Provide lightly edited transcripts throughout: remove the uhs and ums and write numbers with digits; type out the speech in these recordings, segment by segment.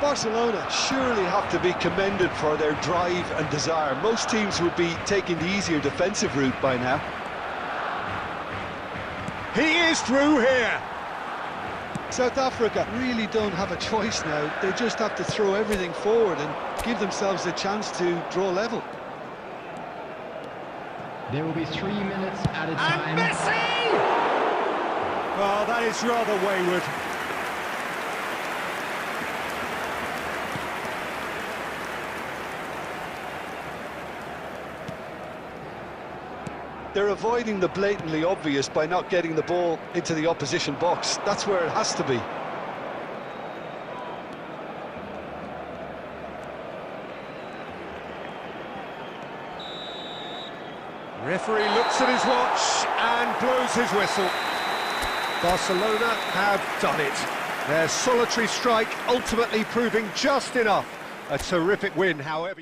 Barcelona surely have to be commended for their drive and desire. Most teams would be taking the easier defensive route by now. He is through here. South Africa really don't have a choice now. They just have to throw everything forward and give themselves a chance to draw level. There will be 3 minutes at a time. And Messi! Well, that is rather wayward. They're avoiding the blatantly obvious by not getting the ball into the opposition box. That's where it has to be. Referee looks at his watch and blows his whistle. Barcelona have done it. Their solitary strike ultimately proving just enough. A terrific win, however.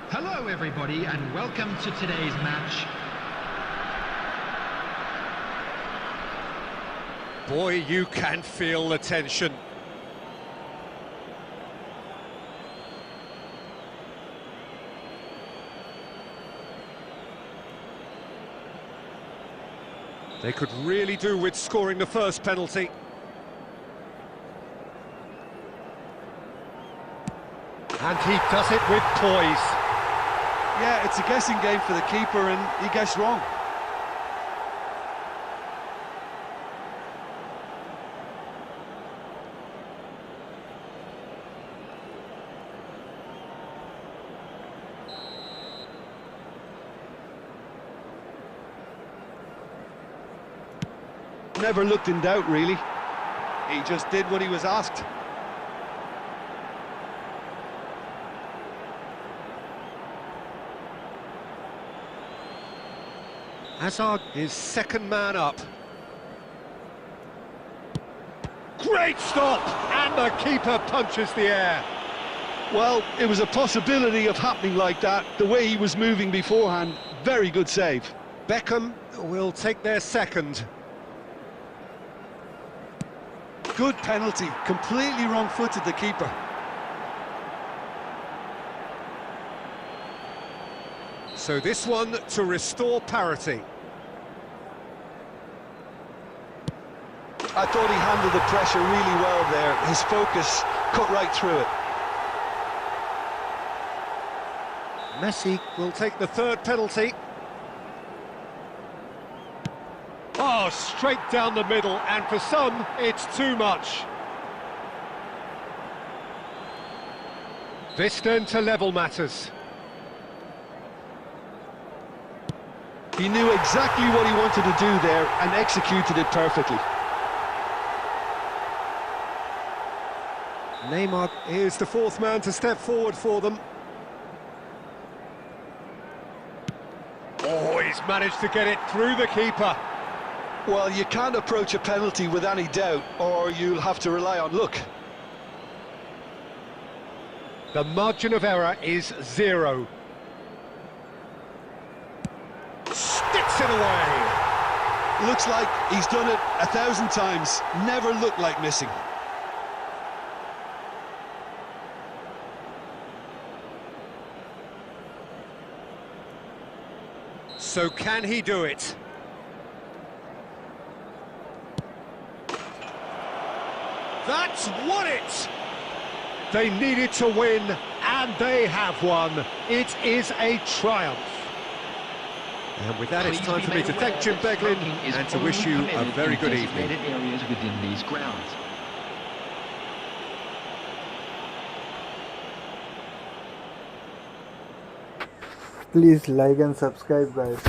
Hello everybody and welcome to today's match. Boy, you can feel the tension. They could really do with scoring the first penalty. And he does it with poise. Yeah, it's a guessing game for the keeper and he guessed wrong. Never looked in doubt, really. He just did what he was asked. Hazard is second man up. Great stop! And the keeper punches the air. Well, it was a possibility of happening like that. The way he was moving beforehand, very good save. Beckham will take their second. Good penalty, completely wrong-footed the keeper. So this one to restore parity. I thought he handled the pressure really well there. His focus cut right through it. Messi will take the third penalty. Oh, straight down the middle, and for some, it's too much. This then to level matters. He knew exactly what he wanted to do there and executed it perfectly. Neymar is the fourth man to step forward for them. just managed to get it through the keeper. Well, you can't approach a penalty with any doubt, or you'll have to rely on luck. The margin of error is 0. Sticks it away. Looks like he's done it 1,000 times. Never looked like missing. So can he do it? That's won it! They needed to win, and they have won. It is a triumph. And with that, it's time for me to thank Jim Beglin and to wish you a very good evening. Areas within these grounds. Please like and subscribe, guys.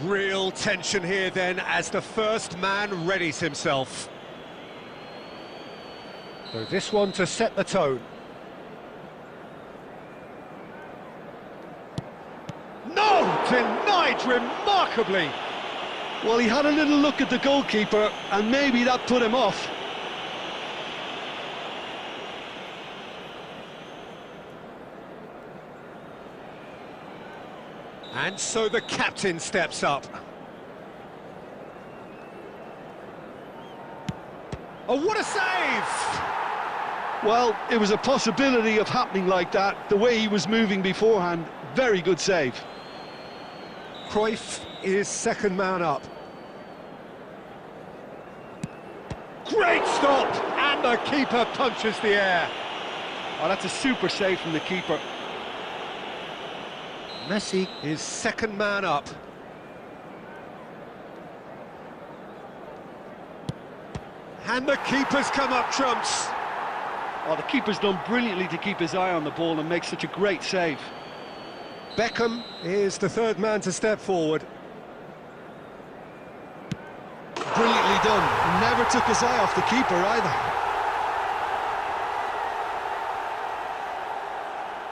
Real tension here then as the first man readies himself. So this one to set the tone. No! Denied remarkably! Well, he had a little look at the goalkeeper, and maybe that put him off. And so the captain steps up. Oh, what a save! Well, it was a possibility of happening like that. The way he was moving beforehand, very good save. Cruyff is second man up. Great stop! And the keeper punches the air. Oh, that's a super save from the keeper. Messi is second man up. And the keeper's come up trumps. Oh, the keeper's done brilliantly to keep his eye on the ball and make such a great save. Beckham is the third man to step forward. Brilliantly done. Never took his eye off the keeper either.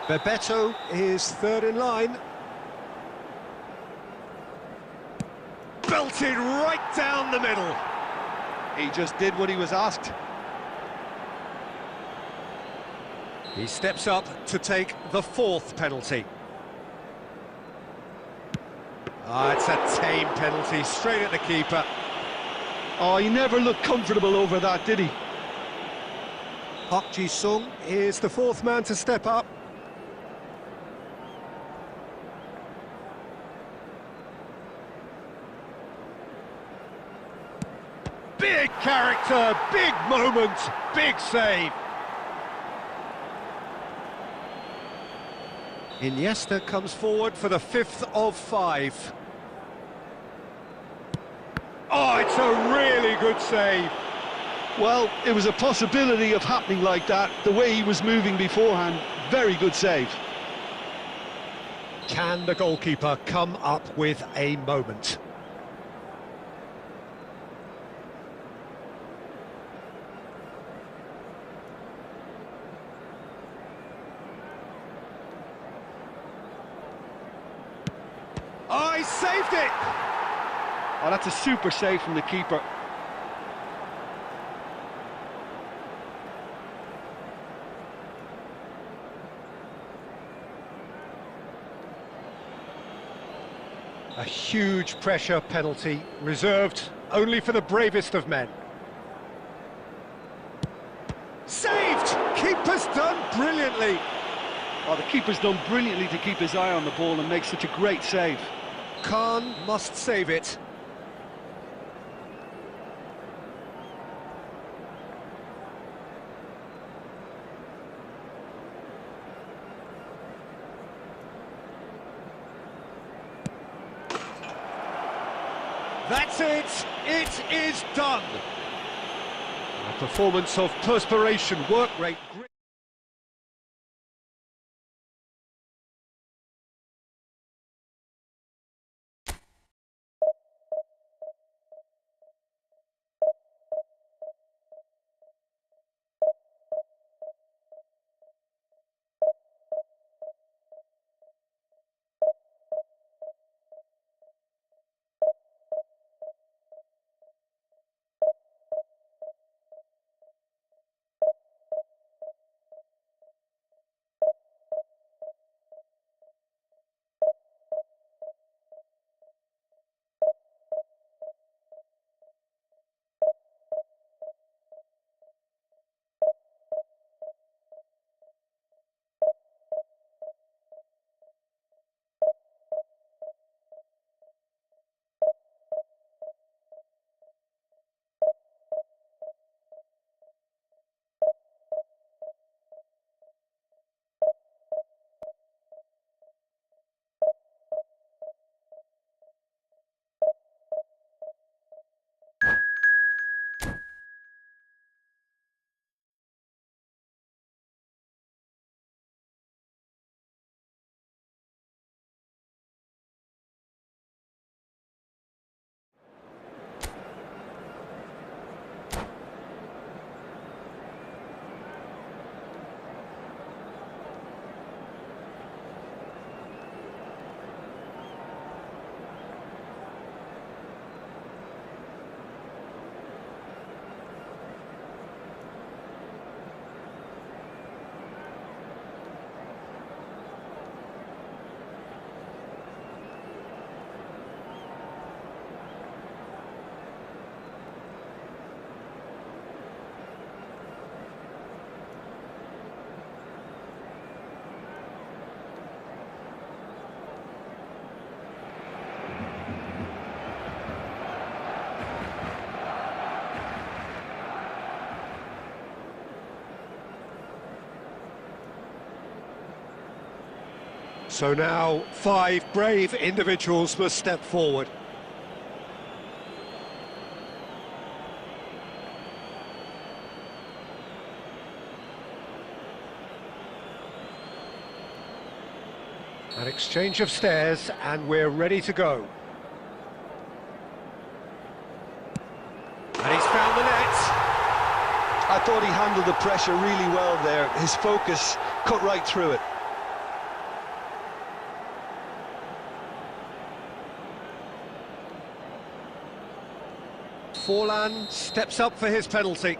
Bebeto is third in line. Belted right down the middle. He just did what he was asked. He steps up to take the fourth penalty. Ah, it's a tame penalty, straight at the keeper. Oh, he never looked comfortable over that, did he? Park Ji-sung is the fourth man to step up. Big character, big moment, big save. Iniesta comes forward for the fifth of five. Oh, it's a really good save. Well, it was a possibility of happening like that. The way he was moving beforehand, very good save. Can the goalkeeper come up with a moment? Oh, he saved it! Oh, that's a super save from the keeper. A huge pressure penalty, reserved only for the bravest of men. Saved! Keeper's done brilliantly. Oh, the keeper's done brilliantly to keep his eye on the ball and make such a great save. Khan must save it. That's it! It is done! A performance of perspiration, work rate... So now 5 brave individuals must step forward. An exchange of stares and we're ready to go. And he's found the net. I thought he handled the pressure really well there. His focus cut right through it. Forlan steps up for his penalty.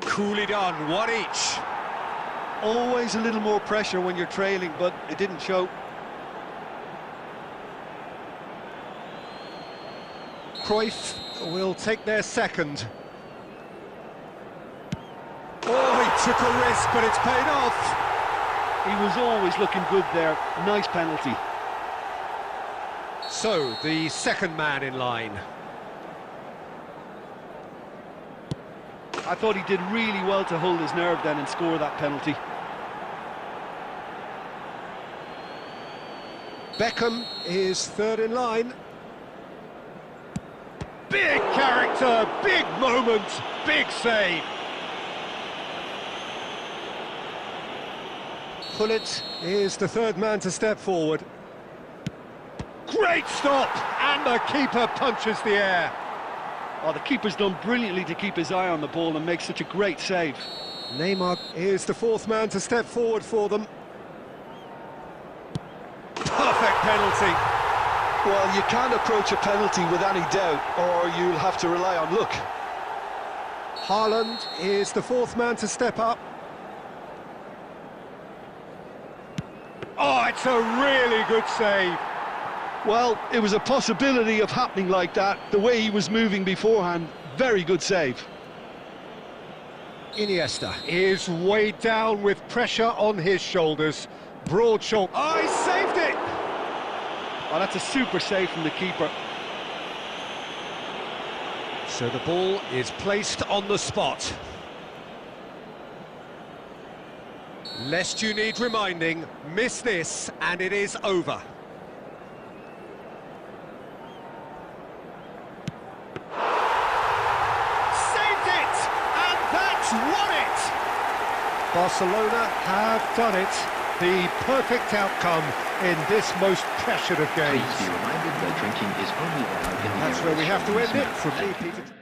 Coolly done, one each. Always a little more pressure when you're trailing, but it didn't show. Cruyff will take their second. Oh, he took a risk, but it's paid off. He was always looking good there. Nice penalty. So, the second man in line. I thought he did really well to hold his nerve then and score that penalty. Beckham is third in line. Big character, big moment, big save. Pullet is the third man to step forward. Great stop, and the keeper punches the air. Oh, the keeper's done brilliantly to keep his eye on the ball and make such a great save. Neymar is the fourth man to step forward for them. Perfect penalty. Well, you can't approach a penalty with any doubt, or you'll have to rely on luck. Haaland is the fourth man to step up. Oh, it's a really good save. Well, it was a possibility of happening like that. The way he was moving beforehand, very good save. Iniesta is weighed down with pressure on his shoulders. Broad shoulder. Oh, he saved it! Oh, that's a super save from the keeper. So the ball is placed on the spot. Lest you need reminding, miss this and it is over. Saved it! And that's won it! Barcelona have done it. The perfect outcome in this most pressured of games. Please be reminded that drinking is only allowed in the That's where we have to end it. From me, Thank you. Peter.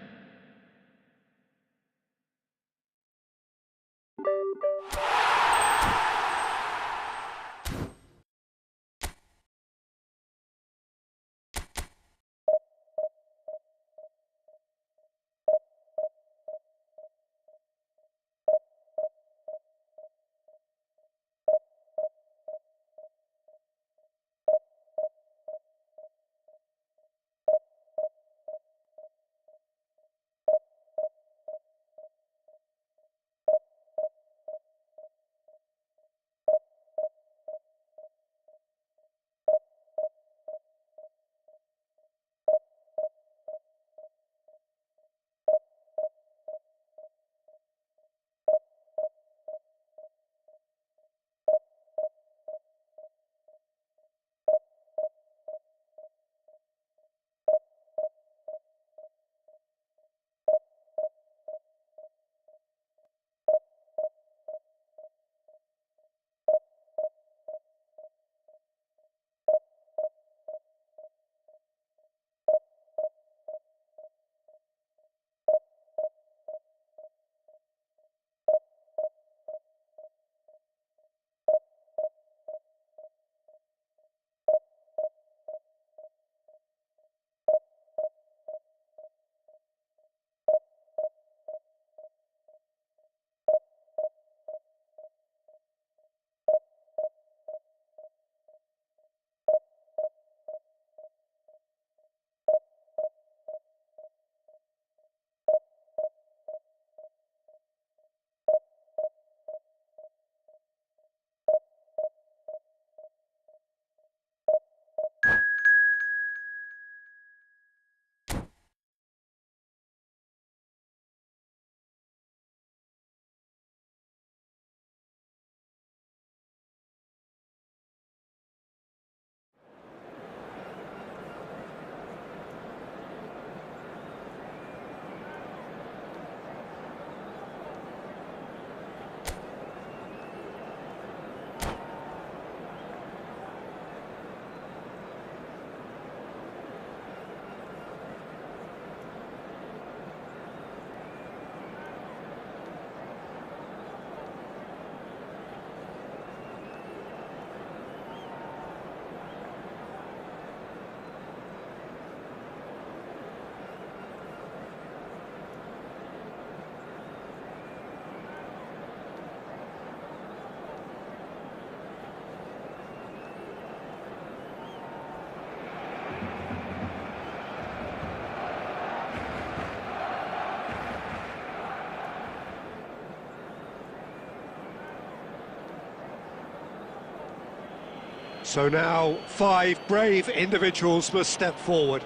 So now 5 brave individuals must step forward.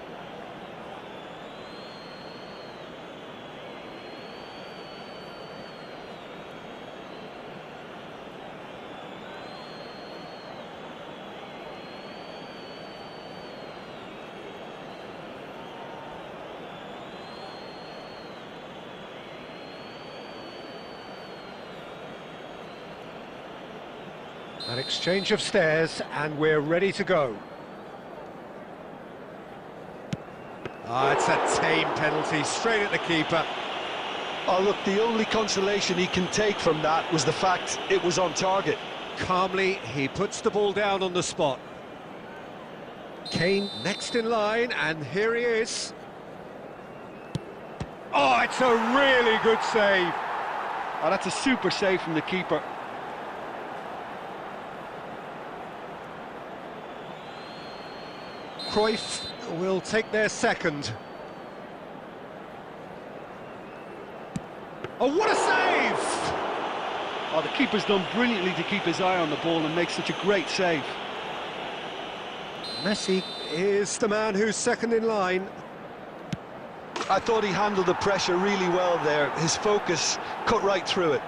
An exchange of stares, and we're ready to go. It's a tame penalty, straight at the keeper. Oh, look, the only consolation he can take from that was the fact it was on target. Calmly, he puts the ball down on the spot. Kane next in line, and here he is. Oh, it's a really good save. Oh, that's a super save from the keeper. Cruyff will take their second. Oh, what a save! Oh, the keeper's done brilliantly to keep his eye on the ball and make such a great save. Messi is the man who's second in line. I thought he handled the pressure really well there. His focus cut right through it.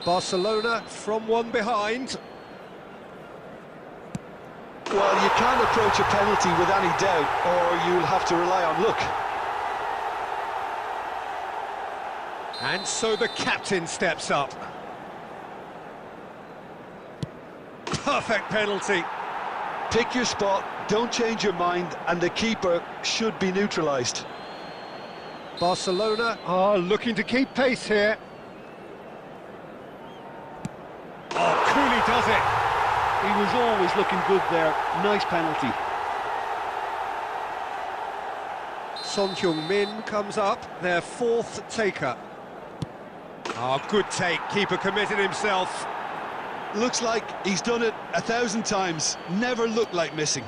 Barcelona from one behind. Well, you can't approach a penalty with any doubt, or you'll have to rely on luck. And so the captain steps up. Perfect penalty. Pick your spot, don't change your mind, and the keeper should be neutralised. Barcelona are looking to keep pace here. Oh, Cooley does it. He was always looking good there. Nice penalty. Son Heung-min comes up, their fourth taker. Oh, good take, keeper committed himself. Looks like he's done it 1,000 times, never looked like missing.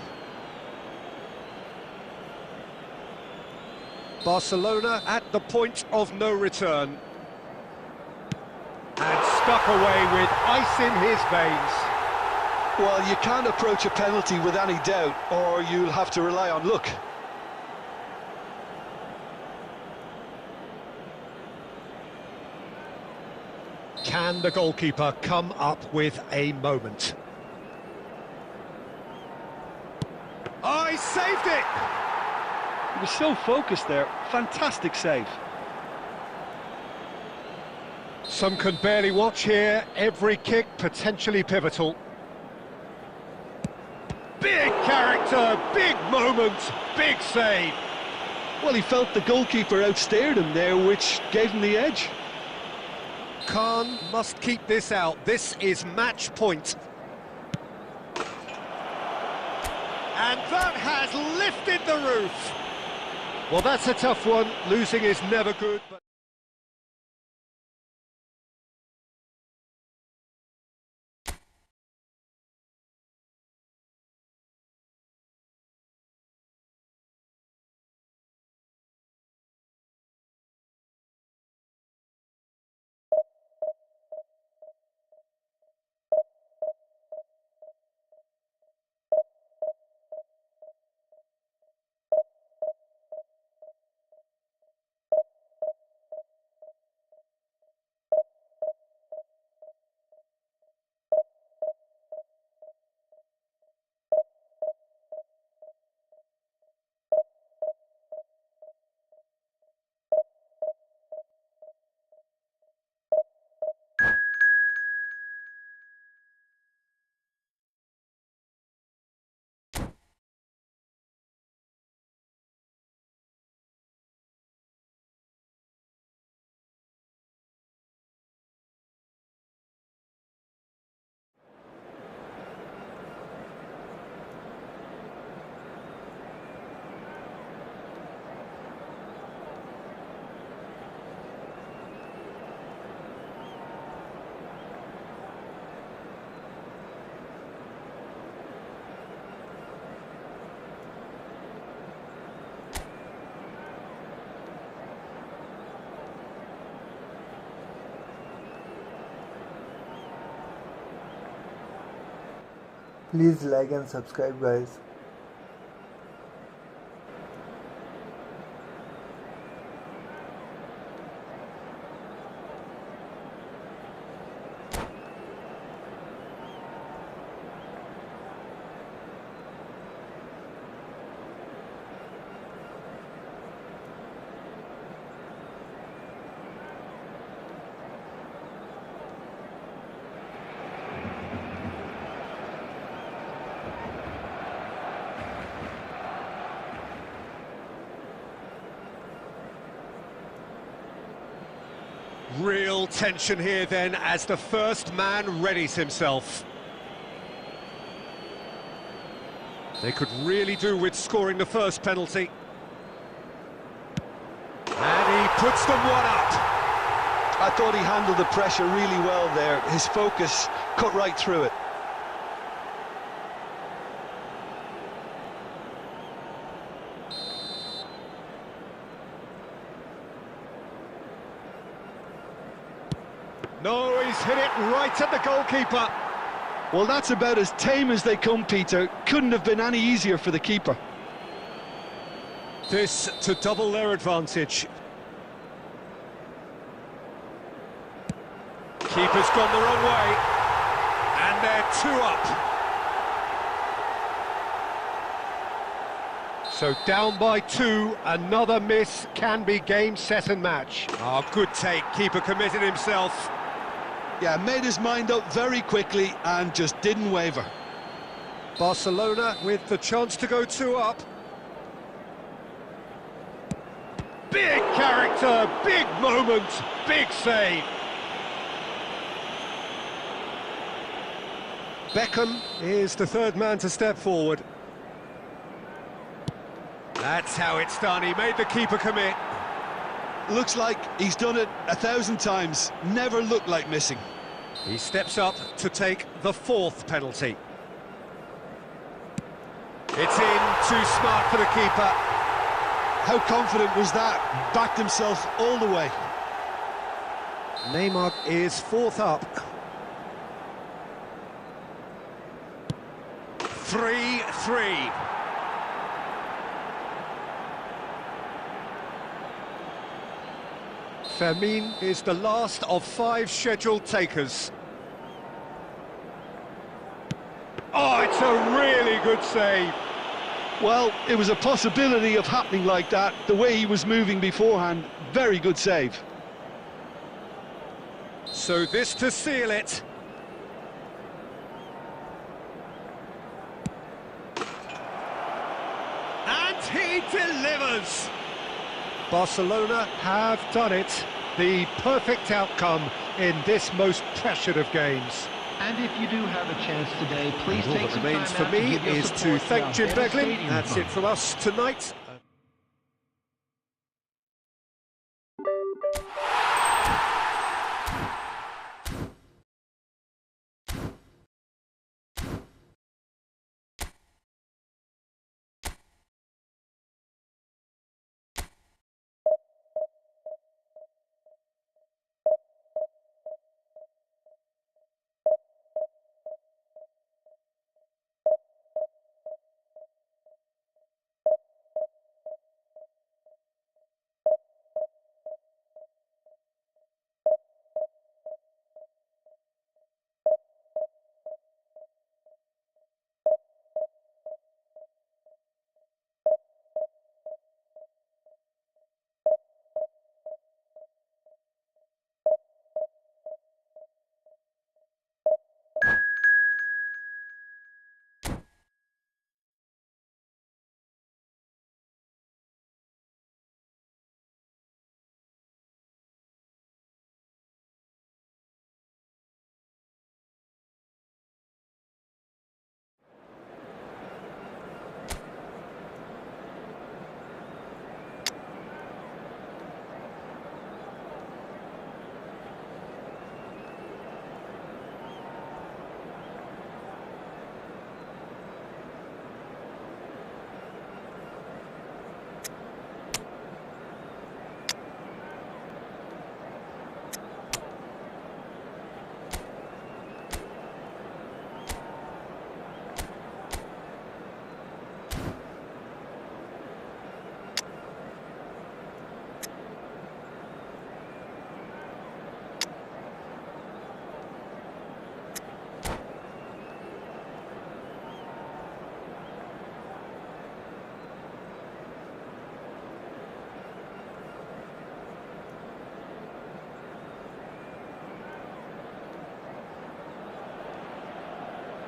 Barcelona at the point of no return. And stuck away with ice in his veins. Well, you can't approach a penalty with any doubt, or you'll have to rely on luck. Can the goalkeeper come up with a moment? Oh, he saved it! He was so focused there. Fantastic save. Some can barely watch here. Every kick potentially pivotal. Big character, big moment, big save. Well, he felt the goalkeeper outstared him there, which gave him the edge. Khan must keep this out. This is match point. And that has lifted the roof. Well, that's a tough one. Losing is never good. But Please like and subscribe, guys. Real tension here then as the first man readies himself. They could really do with scoring the first penalty. And he puts them one up. I thought he handled the pressure really well there. His focus cut right through it. No, he's hit it right at the goalkeeper. Well, that's about as tame as they come, Peter. Couldn't have been any easier for the keeper. This to double their advantage. Keeper's gone the wrong way. And they're 2 up. So down by 2, another miss can be game, set and match. Oh, good take, keeper committed himself. Yeah, made his mind up very quickly and just didn't waver. Barcelona with the chance to go 2 up. Big character, big moment, big save. Beckham is the third man to step forward. That's how it's done, he made the keeper commit. Looks like he's done it 1,000 times, never looked like missing. He steps up to take the 4th penalty. It's in, too smart for the keeper. How confident was that? Backed himself all the way. Neymar is 4th up. 3-3. Fermin is the last of 5 scheduled takers. Oh, it's a really good save. Well, it was a possibility of happening like that. The way he was moving beforehand, very good save. So this to seal it. And he delivers. Barcelona have done it. The perfect outcome in this most pressured of games. And if you do have a chance today, please All take that some remains time for out me give your is to support thank our Jim Beglin. devastating That's it fund. from us tonight.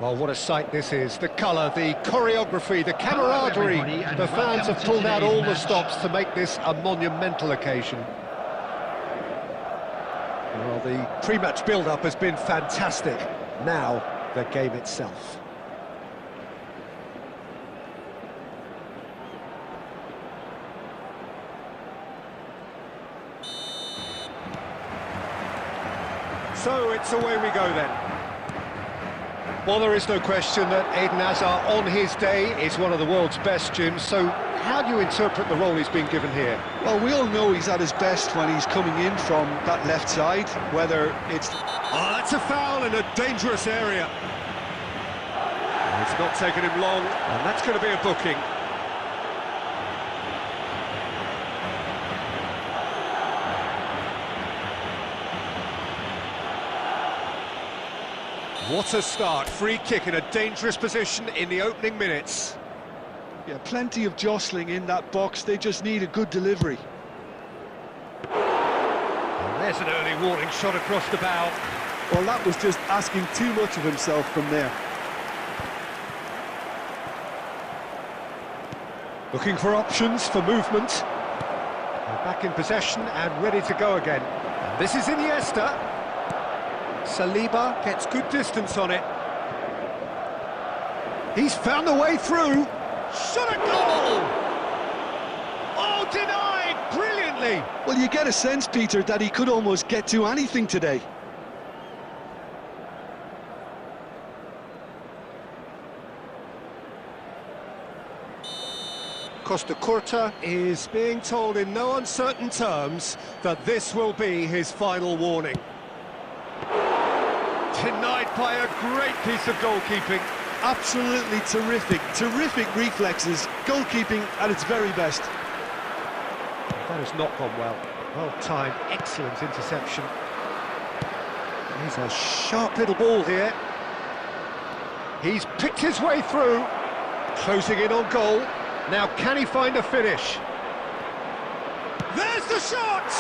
Well, what a sight this is. The colour, the choreography, the camaraderie. everybody, and The fans welcome have to pulled out all today's the match. stops to make this a monumental occasion. Well, the pre-match build-up has been fantastic. Now, the game itself. So it's away we go then. Well, there is no question that Eden Hazard, on his day, is one of the world's best, Jim. So how do you interpret the role he's been given here? Well, we all know he's at his best when he's coming in from that left side, whether it's... Oh, that's a foul in a dangerous area. It's not taken him long, and that's going to be a booking. What a start. Free kick in a dangerous position in the opening minutes. Yeah, plenty of jostling in that box, they just need a good delivery. And there's an early warning shot across the bow. Well, that was just asking too much of himself from there. Looking for options for movement. They're back in possession and ready to go again. And this is Iniesta. Saliba gets good distance on it. He's found the way through. Shot a goal! Oh, denied brilliantly. Well, you get a sense, Peter, that he could almost get to anything today. Costa Curta is being told in no uncertain terms that this will be his final warning. Denied by a great piece of goalkeeping. Absolutely terrific reflexes, goalkeeping at its very best. That has not gone well. Well-timed, excellent interception. He's a sharp little ball here. He's picked his way through, closing in on goal. Now, can he find a finish? There's the shot!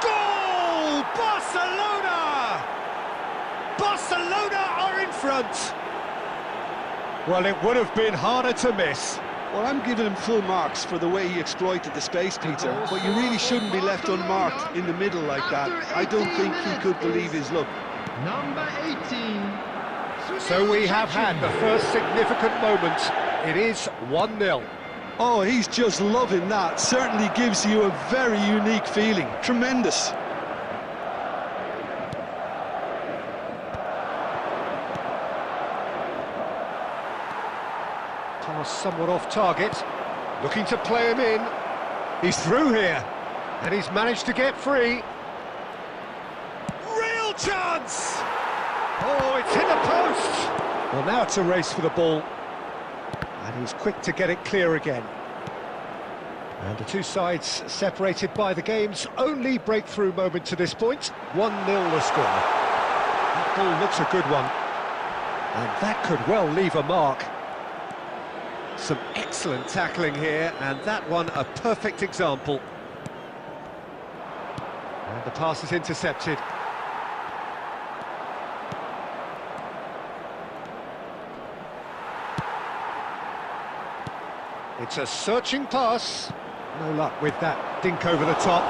Goal! Barcelona! Barcelona are in front! Well, it would have been harder to miss. Well, I'm giving him full marks for the way he exploited the space, Peter, but you really shouldn't be left unmarked in the middle like that. I don't think he could believe his luck. Number 18. So we have had the first significant moment. It is 1-0. Oh, he's just loving that. Certainly gives you a very unique feeling. Tremendous. Pass somewhat off target. Looking to play him in. He's through here. And he's managed to get free. Real chance! Oh, it's hit the post! Well, now it's a race for the ball. And he's quick to get it clear again. And the two sides separated by the game's only breakthrough moment to this point. 1-0 the score. That ball looks a good one. And that could well leave a mark. Some excellent tackling here, and that one a perfect example. And the pass is intercepted. It's a searching pass. No luck with that dink over the top.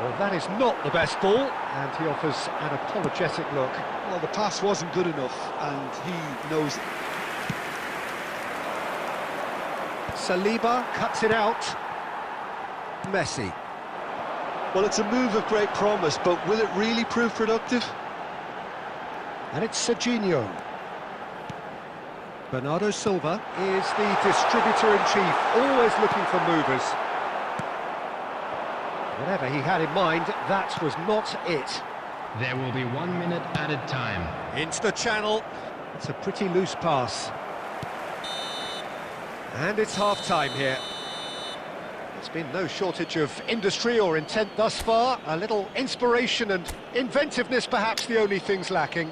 Well, that is not the best ball, and he offers an apologetic look. Well, the pass wasn't good enough, and he knows it. Saliba cuts it out. Messi. Well, it's a move of great promise, but will it really prove productive? And it's Serginho. Bernardo Silva is the distributor-in-chief, always looking for movers. Whatever he had in mind, that was not it. There will be 1 minute added time. Into the channel. It's a pretty loose pass. And it's half-time here. There's been no shortage of industry or intent thus far. A little inspiration and inventiveness, perhaps the only things lacking.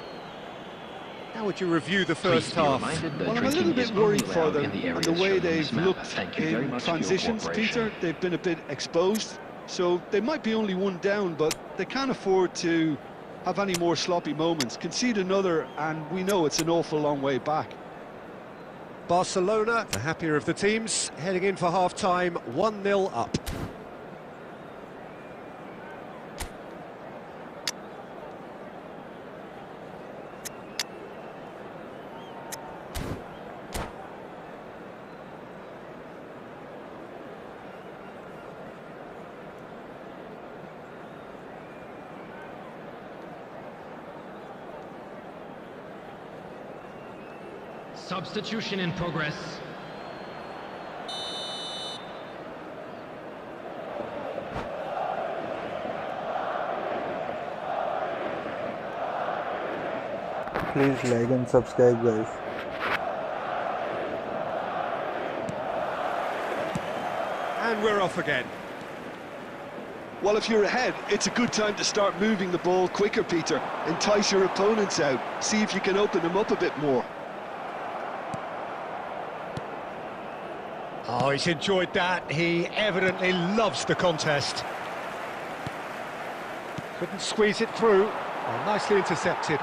How would you review the first half? Well, I'm a little bit worried for them and the way they've looked in transitions, Peter. They've been a bit exposed, so they might be only one down, but they can't afford to have any more sloppy moments. Concede another, and we know it's an awful long way back. Barcelona, the happier of the teams, heading in for half-time, 1-0 up. Substitution in progress. Please like and subscribe, guys. And we're off again. Well, if you're ahead, it's a good time to start moving the ball quicker, Peter. Entice your opponents out. See if you can open them up a bit more. Oh, he's enjoyed that. He evidently loves the contest. Couldn't squeeze it through. Oh, nicely intercepted.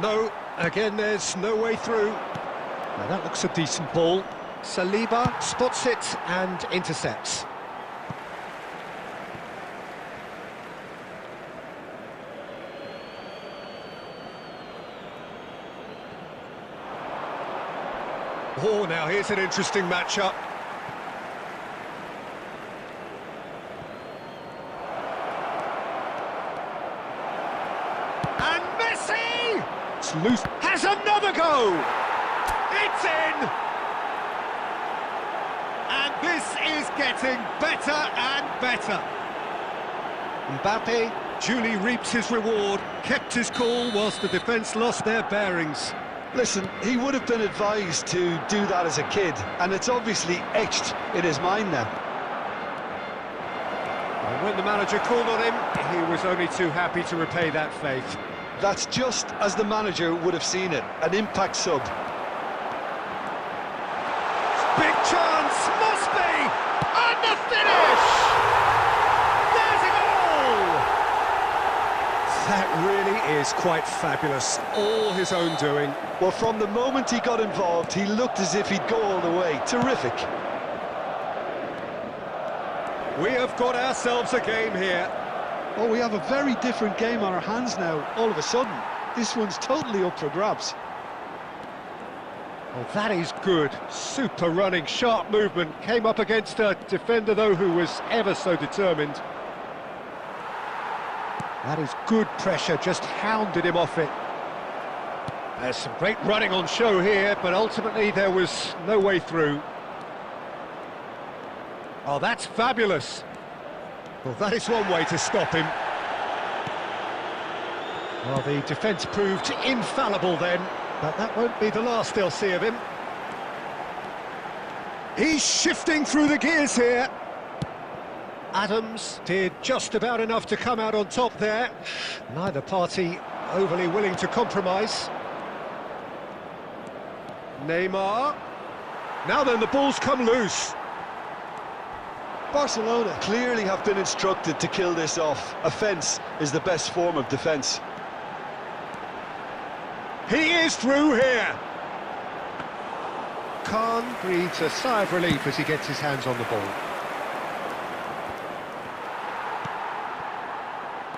No, again, there's no way through. Now that looks a decent ball. Saliba spots it and intercepts. Oh, now here's an interesting matchup. And Messi! It's loose. Has another go! It's in! And this is getting better and better. Mbappe duly reaps his reward, kept his cool whilst the defence lost their bearings. Listen, he would have been advised to do that as a kid, and it's obviously etched in his mind now. And when the manager called on him, he was only too happy to repay that faith. That's just as the manager would have seen it, an impact sub. Big chance, must be! And the finish! There's a goal! That really is quite fabulous, all his own doing. Well, from the moment he got involved, he looked as if he'd go all the way. Terrific. We have got ourselves a game here. Oh, we have a very different game on our hands now, all of a sudden. This one's totally up for grabs. Oh, that is good. Super running, sharp movement. Came up against a defender, though, who was ever so determined. That is good pressure, just hounded him off it. There's some great running on show here, but ultimately there was no way through. Oh, that's fabulous. Well, that is one way to stop him. Well, the defence proved infallible then, but that won't be the last they'll see of him. He's shifting through the gears here. Adams did just about enough to come out on top there. Neither party overly willing to compromise. Neymar. Now then, the ball's come loose. Barcelona clearly have been instructed to kill this off. Offence is the best form of defence. He is through here. Khan breathes a sigh of relief as he gets his hands on the ball.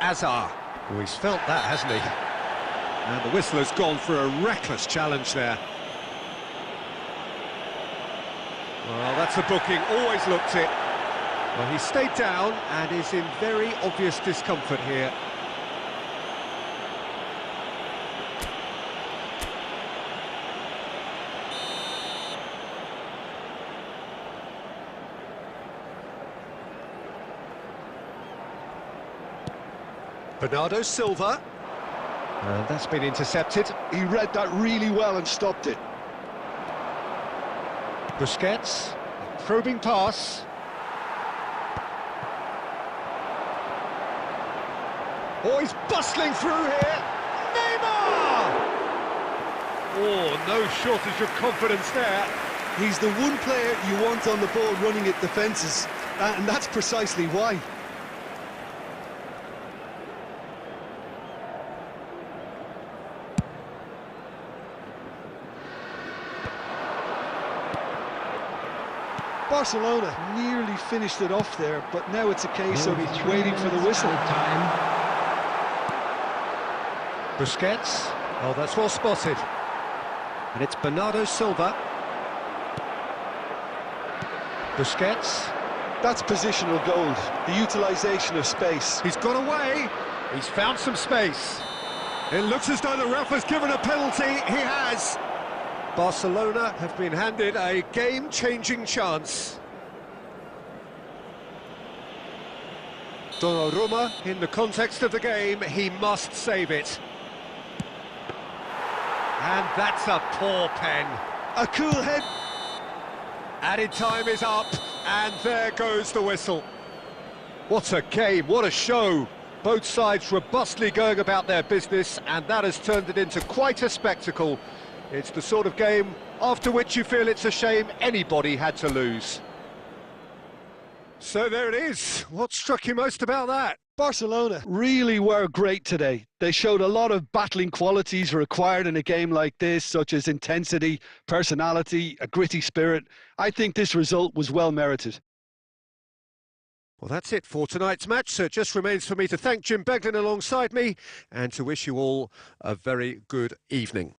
Azar. Oh, he's felt that, hasn't he? And the whistle has gone for a reckless challenge there. Well, that's a booking, always looked it. Well, he stayed down and is in very obvious discomfort here. Bernardo Silva. And that's been intercepted. He read that really well and stopped it. Busquets, probing pass. Oh, he's bustling through here. Neymar! Oh, no shortage of confidence there. He's the one player you want on the ball running at defences, and that's precisely why. Barcelona nearly finished it off there, but now it's a case of waiting for the whistle. Time. Busquets. Oh, that's well spotted. And it's Bernardo Silva. Busquets. That's positional gold, the utilisation of space. He's got away. He's found some space. It looks as though the ref has given a penalty. He has. Barcelona have been handed a game-changing chance. Donnarumma, in the context of the game, he must save it. And that's a poor pen. A cool head. Added time is up, and there goes the whistle. What a game, what a show. Both sides robustly going about their business, and that has turned it into quite a spectacle. It's the sort of game after which you feel it's a shame anybody had to lose. So there it is. What struck you most about that? Barcelona really were great today. They showed a lot of battling qualities required in a game like this, such as intensity, personality, a gritty spirit. I think this result was well merited. Well, that's it for tonight's match, so it just remains for me to thank Jim Beglin alongside me and to wish you all a very good evening.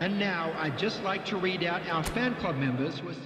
And now I'd just like to read out our fan club members with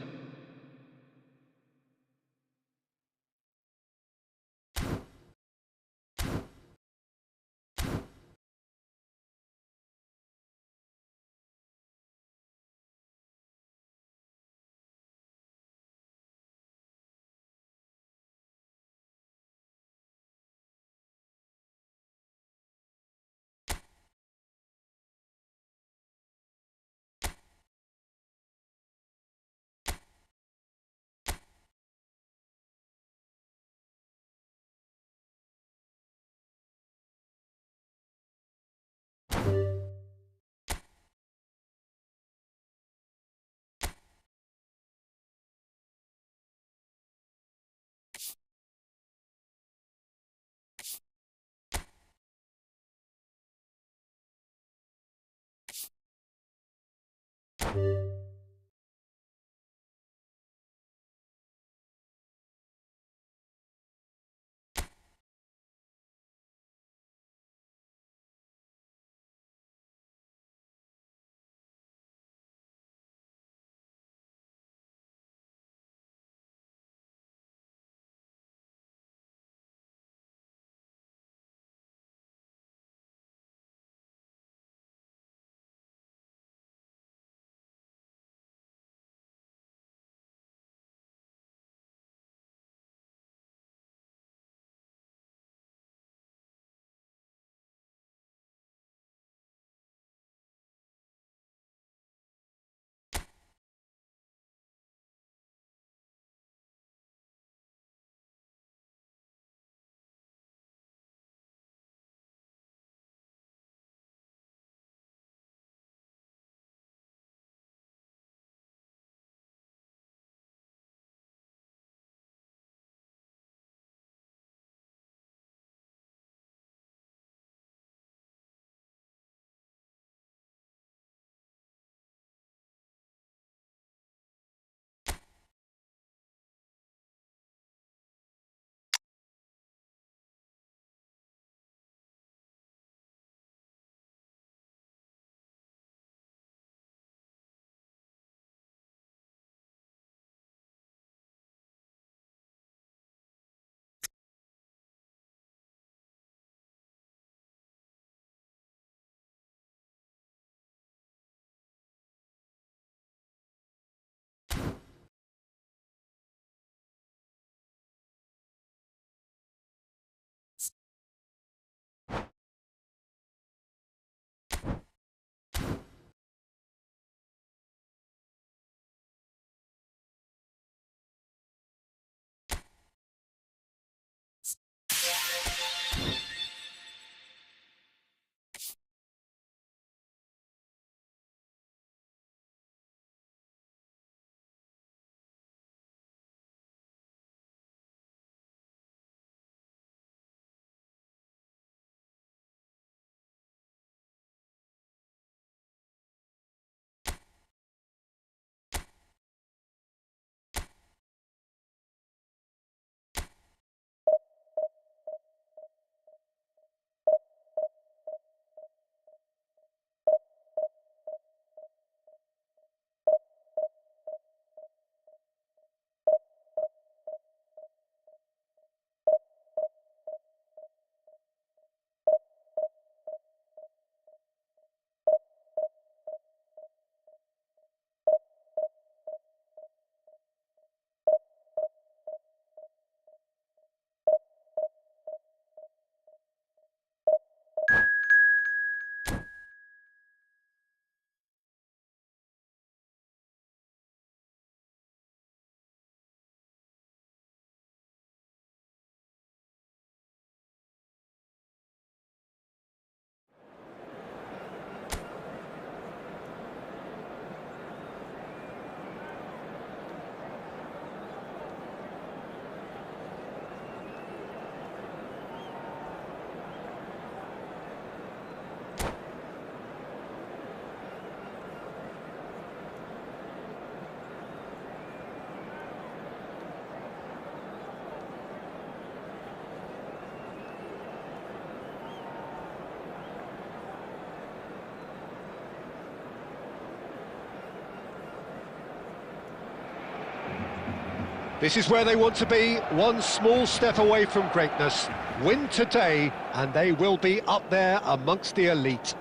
This is where they want to be, one small step away from greatness. Win today, and they will be up there amongst the elite.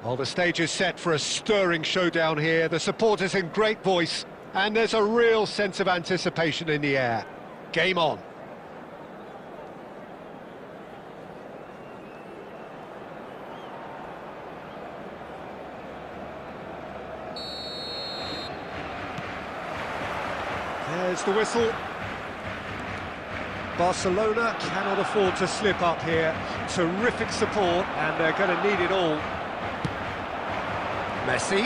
Well, the stage is set for a stirring showdown here. The supporters in great voice, and there's a real sense of anticipation in the air. Game on. There's the whistle. Barcelona cannot afford to slip up here. Terrific support, and they're going to need it all. Messi,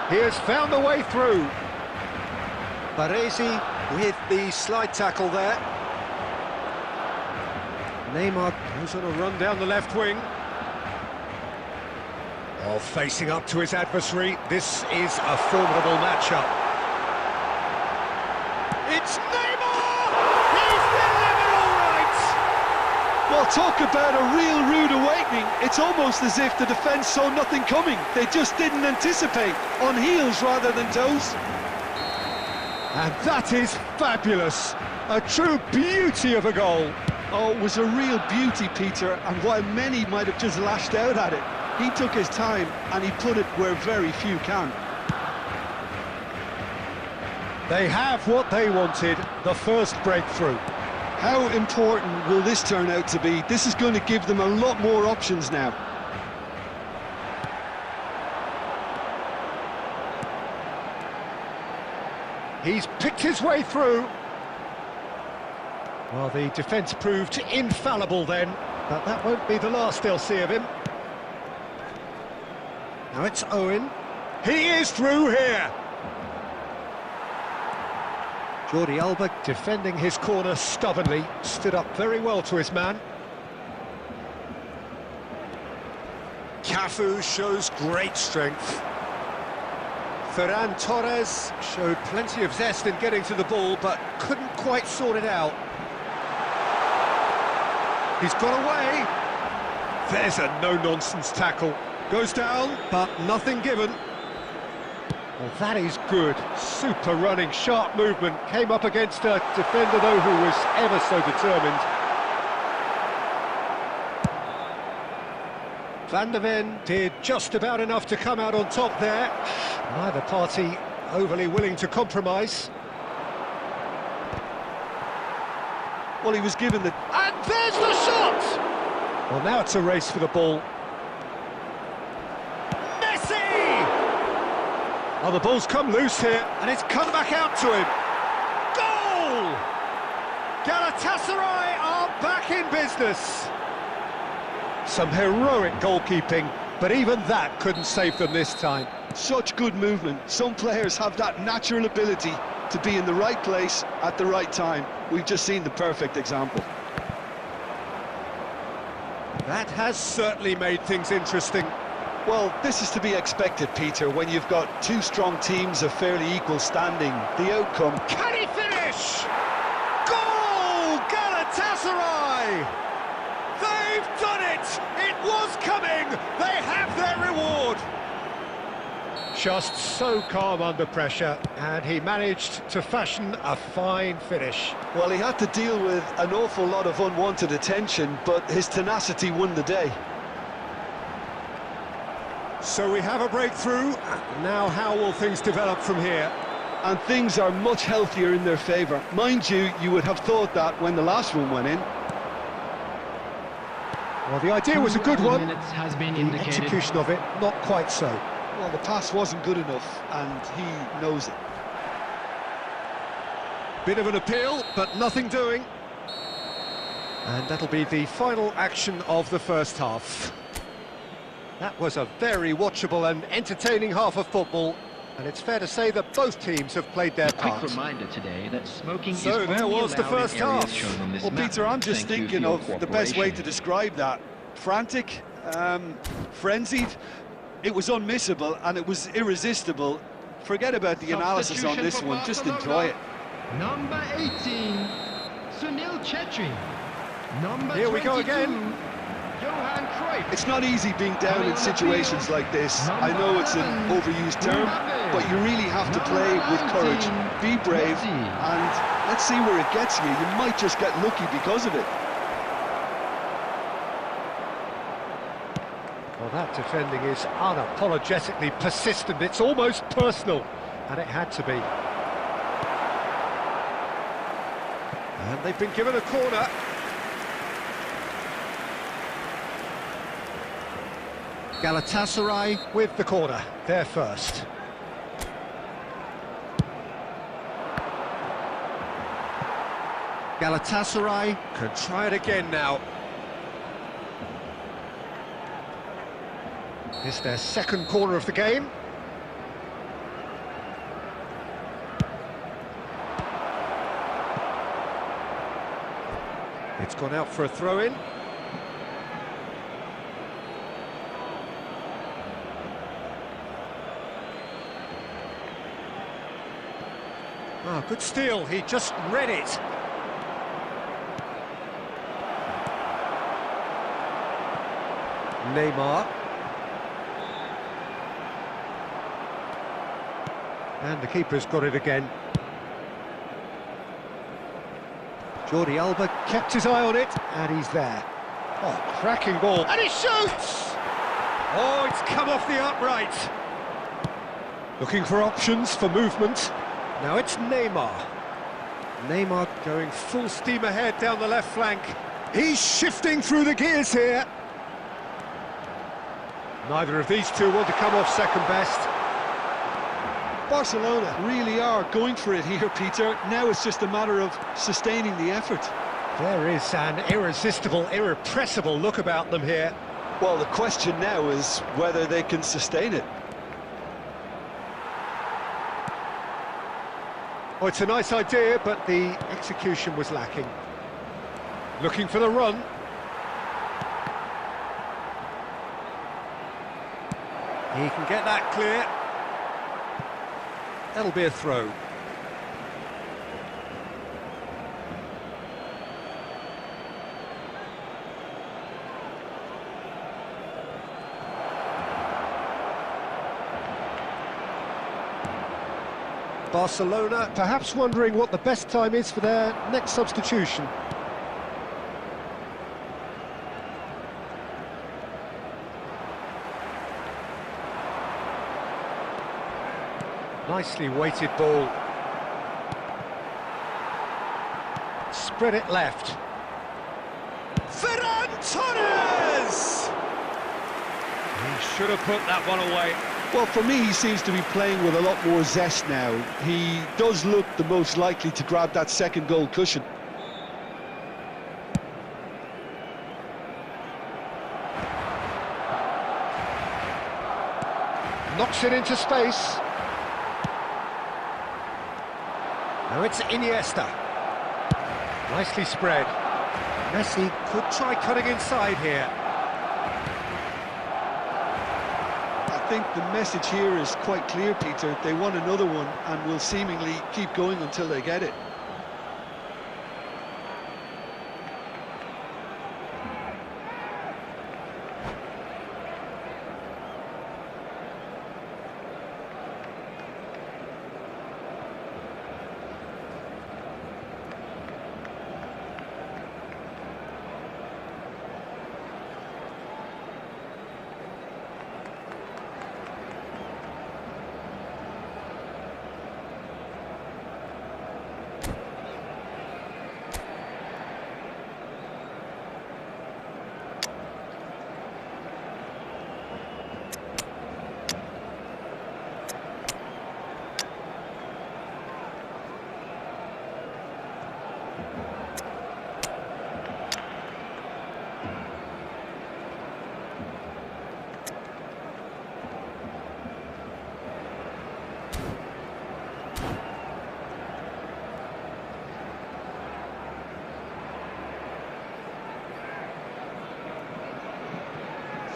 he has found a way through. Baresi with the slide tackle there. Neymar goes on a run down the left wing. Oh, facing up to his adversary. This is a formidable matchup. It's Neymar! He's delivered all right! Well, talk about a real rude awakening. It's almost as if the defence saw nothing coming. They just didn't anticipate, on heels rather than toes. And that is fabulous. A true beauty of a goal. Oh, it was a real beauty, Peter, and while many might have just lashed out at it, he took his time and he put it where very few can. They have what they wanted, the first breakthrough. How important will this turn out to be? This is going to give them a lot more options now. He's picked his way through. Well, the defence proved infallible then, but that won't be the last they'll see of him. Now it's Owen. He is through here. Jordi Alba defending his corner stubbornly, stood up very well to his man. Cafu shows great strength. Ferran Torres showed plenty of zest in getting to the ball, but couldn't quite sort it out. He's got away. There's a no-nonsense tackle. Goes down, but nothing given. Well, that is good. Super running, sharp movement. Came up against a defender, though, who was ever so determined. Van der Ven did just about enough to come out on top there. Neither party overly willing to compromise. Well, he was given the... And there's the shot! Well, now it's a race for the ball. Oh, the ball's come loose here, and it's come back out to him. Goal! Galatasaray are back in business. Some heroic goalkeeping, but even that couldn't save them this time. Such good movement. Some players have that natural ability to be in the right place at the right time. We've just seen the perfect example. That has certainly made things interesting. Well, this is to be expected, Peter, when you've got two strong teams of fairly equal standing. The outcome... Can he finish? Goal! Galatasaray! They've done it! It was coming! They have their reward! Just so calm under pressure, and he managed to fashion a fine finish. Well, he had to deal with an awful lot of unwanted attention, but his tenacity won the day. So we have a breakthrough. Now how will things develop from here? And things are much healthier in their favour. Mind you, you would have thought that when the last one went in. Well, the idea was a good one. Has been The execution of it, not quite so. Well, the pass wasn't good enough, and he knows it. Bit of an appeal, but nothing doing. And that'll be the final action of the first half. That was a very watchable and entertaining half of football, and it's fair to say that both teams have played their part. Quick reminder today that smoking So is there only was the allowed in first areas half. shown on this Well, map. Peter, I'm just Thank you thinking for your of the best way to cooperation. describe that. Frantic, frenzied, it was unmissable and it was irresistible. Forget about the analysis on this one, just enjoy it. Number 18, Sunil Chetri. Number Here we go 22, again. Johan Cruyff. It's not easy being down in situations like this. I know it's an overused term, but you really have to play with courage. Be brave, and let's see where it gets you. You might just get lucky because of it. Well, that defending is unapologetically persistent. It's almost personal, and it had to be. And they've been given a corner. Galatasaray with the corner, they're first. Galatasaray can try it again now. It's their second corner of the game. It's gone out for a throw-in. Ah, good steal, he just read it. Neymar. And the keeper's got it again. Jordi Alba kept his eye on it, and he's there. Oh, cracking ball, and he shoots! Oh, it's come off the upright. Looking for options for movement. Now it's Neymar. Neymar going full steam ahead down the left flank. He's shifting through the gears here. Neither of these two want to come off second best. Barcelona really are going for it here, Peter. Now it's just a matter of sustaining the effort. There is an irresistible, irrepressible look about them here. Well, the question now is whether they can sustain it. Oh, it's a nice idea, but the execution was lacking. Looking for the run. He can get that clear. That'll be a throw. Barcelona perhaps wondering what the best time is for their next substitution. Nicely weighted ball. Spread it left. Ferran Torres! He should have put that one away. Well, for me, he seems to be playing with a lot more zest now. He does look the most likely to grab that second goal cushion. Knocks it into space. Now it's Iniesta. Nicely spread. Messi could try cutting inside here. I think the message here is quite clear, Peter. They want another one and will seemingly keep going until they get it.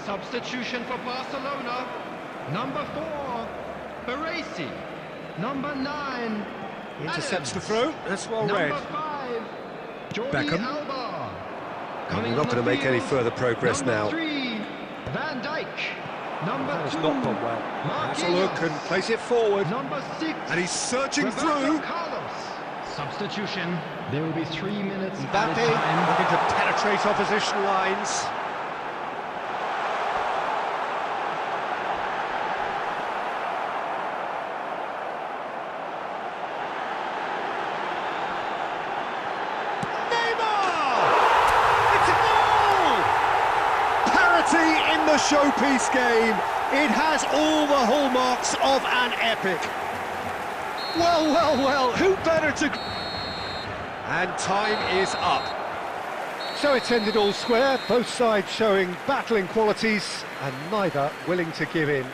Substitution for Barcelona. Number 4, Baresi. Number 9, He intercepts the Adams. throw. That's well read. Number 5, Jordi Beckham. Alba. And we're not going to make any further progress Number now. 3, Van Dijk. Number That has 2, not gone well. Has a look and Marquinhos. plays it forward. Number 6, And he's searching Roberto through. Carlos. Substitution. There will be 3 minutes Mbappe added time. looking to penetrate opposition lines. In the showpiece game, it has all the hallmarks of an epic. Well, well, well, who better to... And time is up. So it's ended all square, both sides showing battling qualities and neither willing to give in.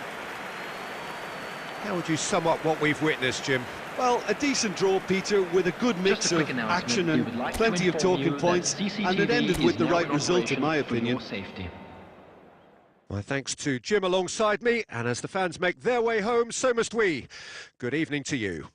How would you sum up what we've witnessed, Jim? Well, a decent draw, Peter, with a good mix Just a quick of announcement. action We and would like to plenty of inform talking you points, that and it CCTV ended with is the now right in result, in operation my for opinion. your safety. My thanks to Jim alongside me, and as the fans make their way home, so must we. Good evening to you.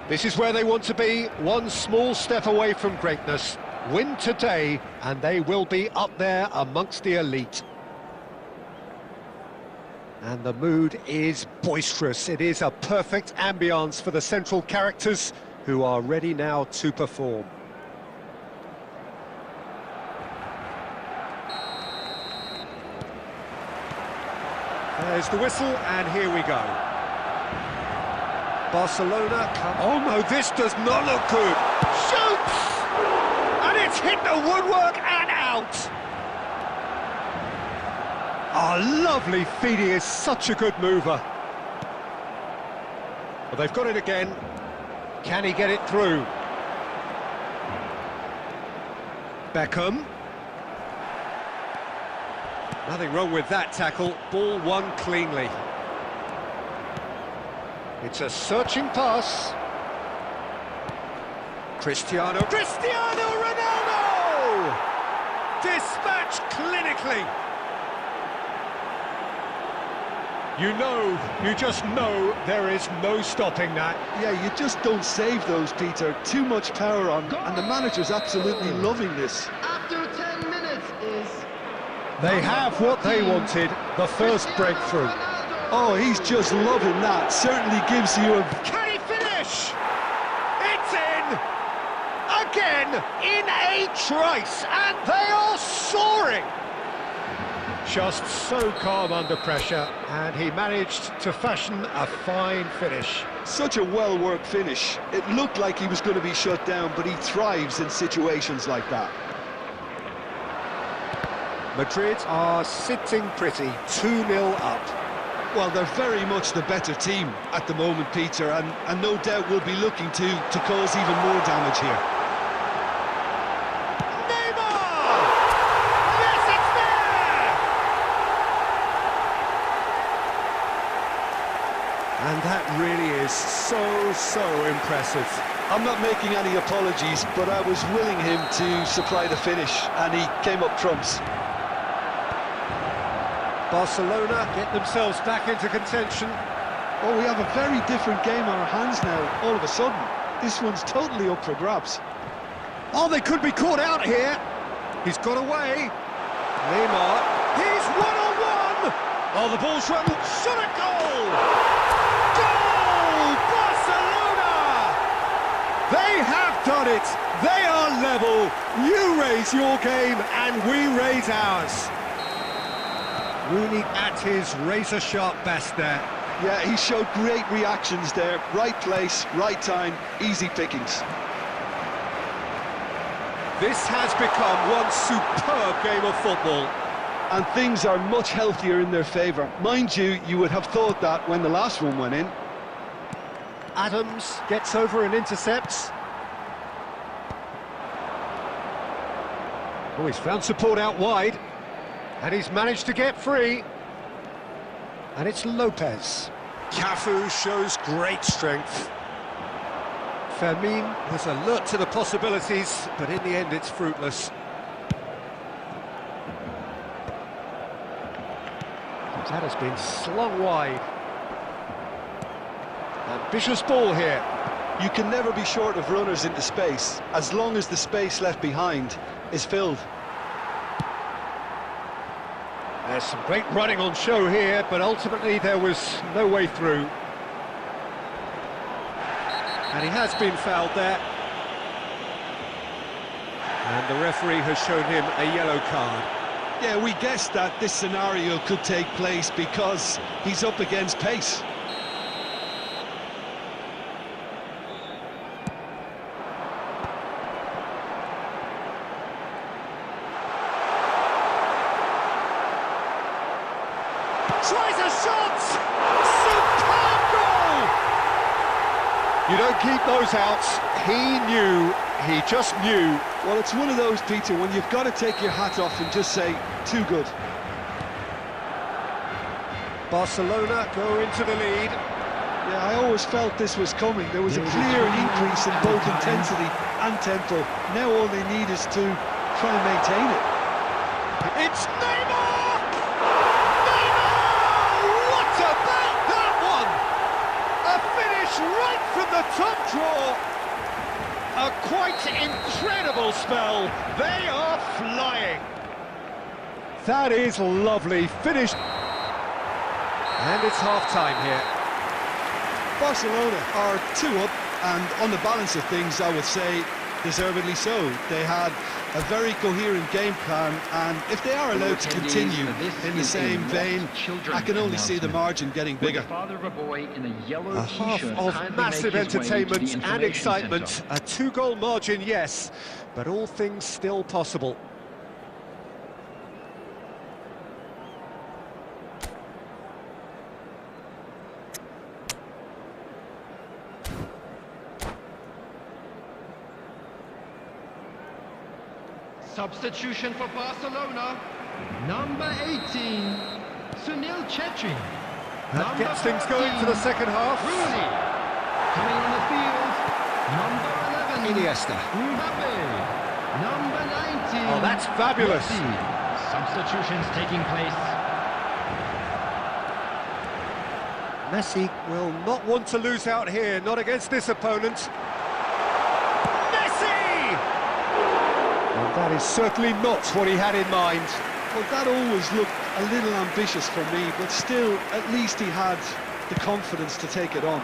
This is where they want to be, one small step away from greatness. Win today, and they will be up there amongst the elite. And the mood is boisterous. It is a perfect ambience for the central characters, who are ready now to perform. There's the whistle, and here we go. Barcelona come... Oh no, this does not look good. Shoots! And it's hit the woodwork and out! Oh, lovely feed, he is such a good mover. Well, they've got it again. Can he get it through? Beckham. Nothing wrong with that tackle. Ball won cleanly. It's a searching pass. Cristiano Ronaldo! Dispatched clinically. You just know there is no stopping that. Yeah, you just don't save those, Peter. Too much power on, and the manager's absolutely loving this. After 10 minutes is... They have what they wanted, the first breakthrough. Oh, he's just loving that. Certainly gives you a... Can he finish? It's in! Again, in a trice, and they are soaring! Just so calm under pressure, and he managed to fashion a fine finish. Such a well-worked finish. It looked like he was going to be shut down, but he thrives in situations like that. Madrid are sitting pretty, 2-0 up. Well, they're very much the better team at the moment, Peter, and no doubt will be looking to cause even more damage here. And that really is so impressive. I'm not making any apologies, but I was willing him to supply the finish, and he came up trumps. Barcelona get themselves back into contention. Oh, we have a very different game on our hands now, all of a sudden. This one's totally up for grabs. Oh, they could be caught out here. He's got away. Neymar, he's one-on-one! Oh, the ball's run, shot at goal! They have done it! They are level! You raise your game and we raise ours. Rooney at his razor-sharp best there. Yeah, he showed great reactions there. Right place, right time, easy pickings. This has become one superb game of football. And things are much healthier in their favour. Mind you, you would have thought that when the last one went in. Adams gets over and intercepts. Oh, he's found support out wide. And he's managed to get free. And it's Lopez. Cafu shows great strength. Fermin was alert to the possibilities, but in the end it's fruitless. That has been slung wide. Ambitious ball here. You can never be short of runners into space, as long as the space left behind is filled. There's some great running on show here, but ultimately there was no way through. And he has been fouled there. And the referee has shown him a yellow card. Yeah, we guessed that this scenario could take place because he's up against pace. Tries a shot! Superb goal! You don't keep those outs. He just knew. Well, it's one of those, Peter, when you've got to take your hat off and just say, too good. Barcelona go into the lead. Yeah, I always felt this was coming. There was a clear increase in both intensity and tempo. Now all they need is to try and maintain it. It's Neymar! Neymar! What about that one? A finish right from the top draw. A quite incredible spell. They are flying. That is lovely. Finished. And it's half-time here. Barcelona are 2 up, and on the balance of things, I would say deservedly so. They had a very coherent game plan, and if they are allowed to continue in the same vein, I can only see the margin getting bigger. The father of a boy in a yellow A half t-shirt of kindly massive make his way to the entertainment and information excitement. centre. A 2-goal margin, yes, but all things still possible. Substitution for Barcelona. Number 18, Sunil Chetri. That gets things going for the second half. Rooney. Coming on the field, number 11, Iniesta. Mbappe. Number 19. Oh, that's fabulous. Messi. Substitutions taking place. Messi will not want to lose out here, not against this opponent. Messi! Well, that is certainly not what he had in mind. Well, that always looked a little ambitious for me, but still, at least he had the confidence to take it on.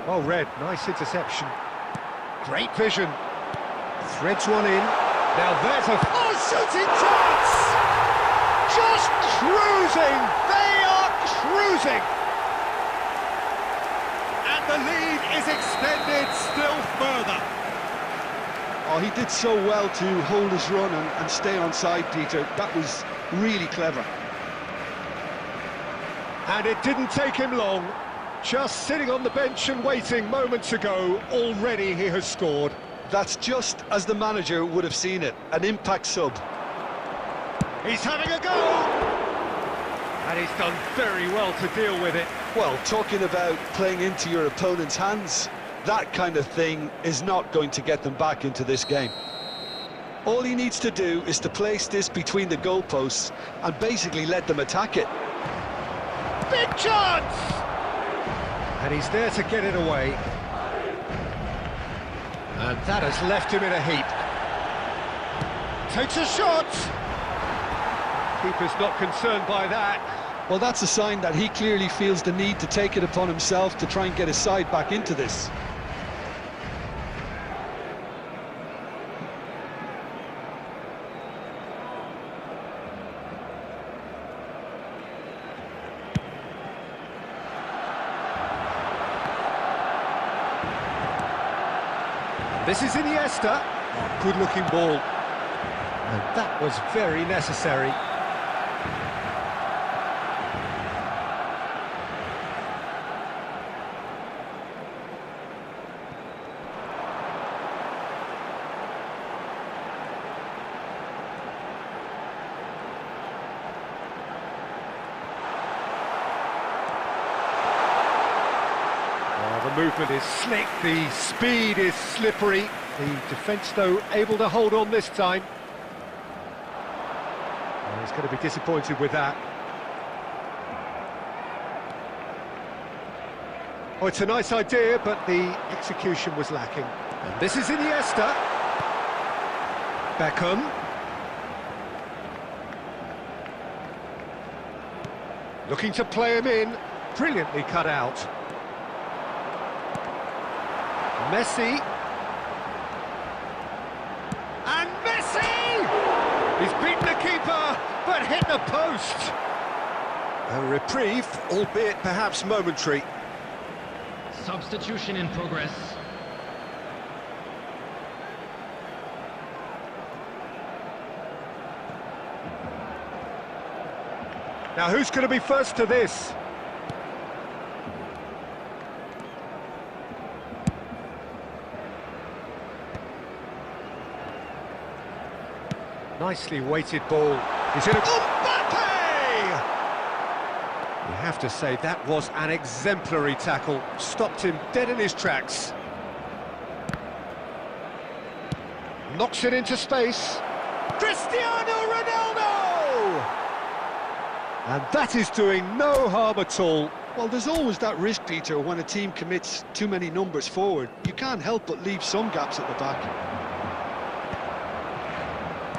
Well read, nice interception. Great vision. Threads one in. Now there's a... Oh, shooting chance! Just cruising! They are cruising! And the lead is extended still further. Oh, he did so well to hold his run and stay on side, Peter. That was really clever. And it didn't take him long. Just sitting on the bench and waiting moments ago, already he has scored. That's just as the manager would have seen it, an impact sub. He's having a go! And he's done very well to deal with it. Well, talking about playing into your opponent's hands, that kind of thing is not going to get them back into this game. All he needs to do is to place this between the goalposts and basically let them attack it. Big chance! And he's there to get it away. And that has left him in a heap. Takes a shot! Keeper's not concerned by that. Well, that's a sign that he clearly feels the need to take it upon himself to try and get his side back into this. This is Iniesta. Oh, good-looking ball. And that was very necessary. The movement is slick, the speed is slippery. The defence, though, able to hold on this time. Well, he's going to be disappointed with that. Oh, it's a nice idea, but the execution was lacking. And this is Iniesta. Beckham. Looking to play him in. Brilliantly cut out. Messi. And Messi! He's beaten the keeper, but hit the post. A reprieve, albeit perhaps momentary. Substitution in progress. Now who's going to be first to this? Nicely weighted ball. He's in a... Mbappe! You have to say that was an exemplary tackle. Stopped him dead in his tracks. Knocks it into space. Cristiano Ronaldo! And that is doing no harm at all. Well, there's always that risk, Peter, when a team commits too many numbers forward. You can't help but leave some gaps at the back.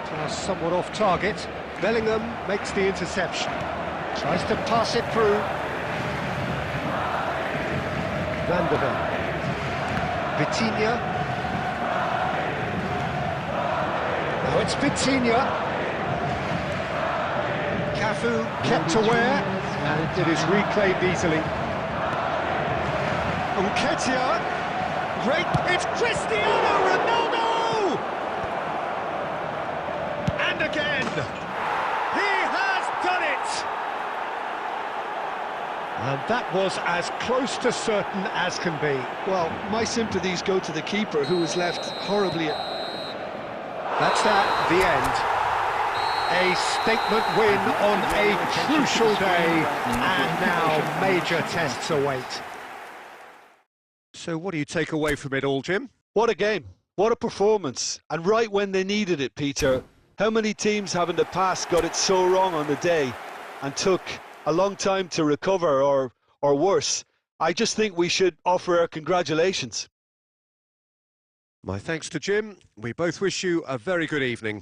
Just somewhat off target. Bellingham makes the interception. Tries to pass it through. Van der Ven. Vitinha. Now it's Vitinha. Cafu kept aware, and it is reclaimed easily. Nketiah. Great, it's Cristiano Ronaldo! And again, he has done it! And that was as close to certain as can be. Well, my sympathies go to the keeper, who was left horribly... That's that, the end. A statement win on a crucial day, and now major tests await. So what do you take away from it all, Jim? What a game. What a performance. And right when they needed it, Peter. How many teams have in the past got it so wrong on the day and took a long time to recover, or worse? I just think we should offer our congratulations. My thanks to Jim. We both wish you a very good evening.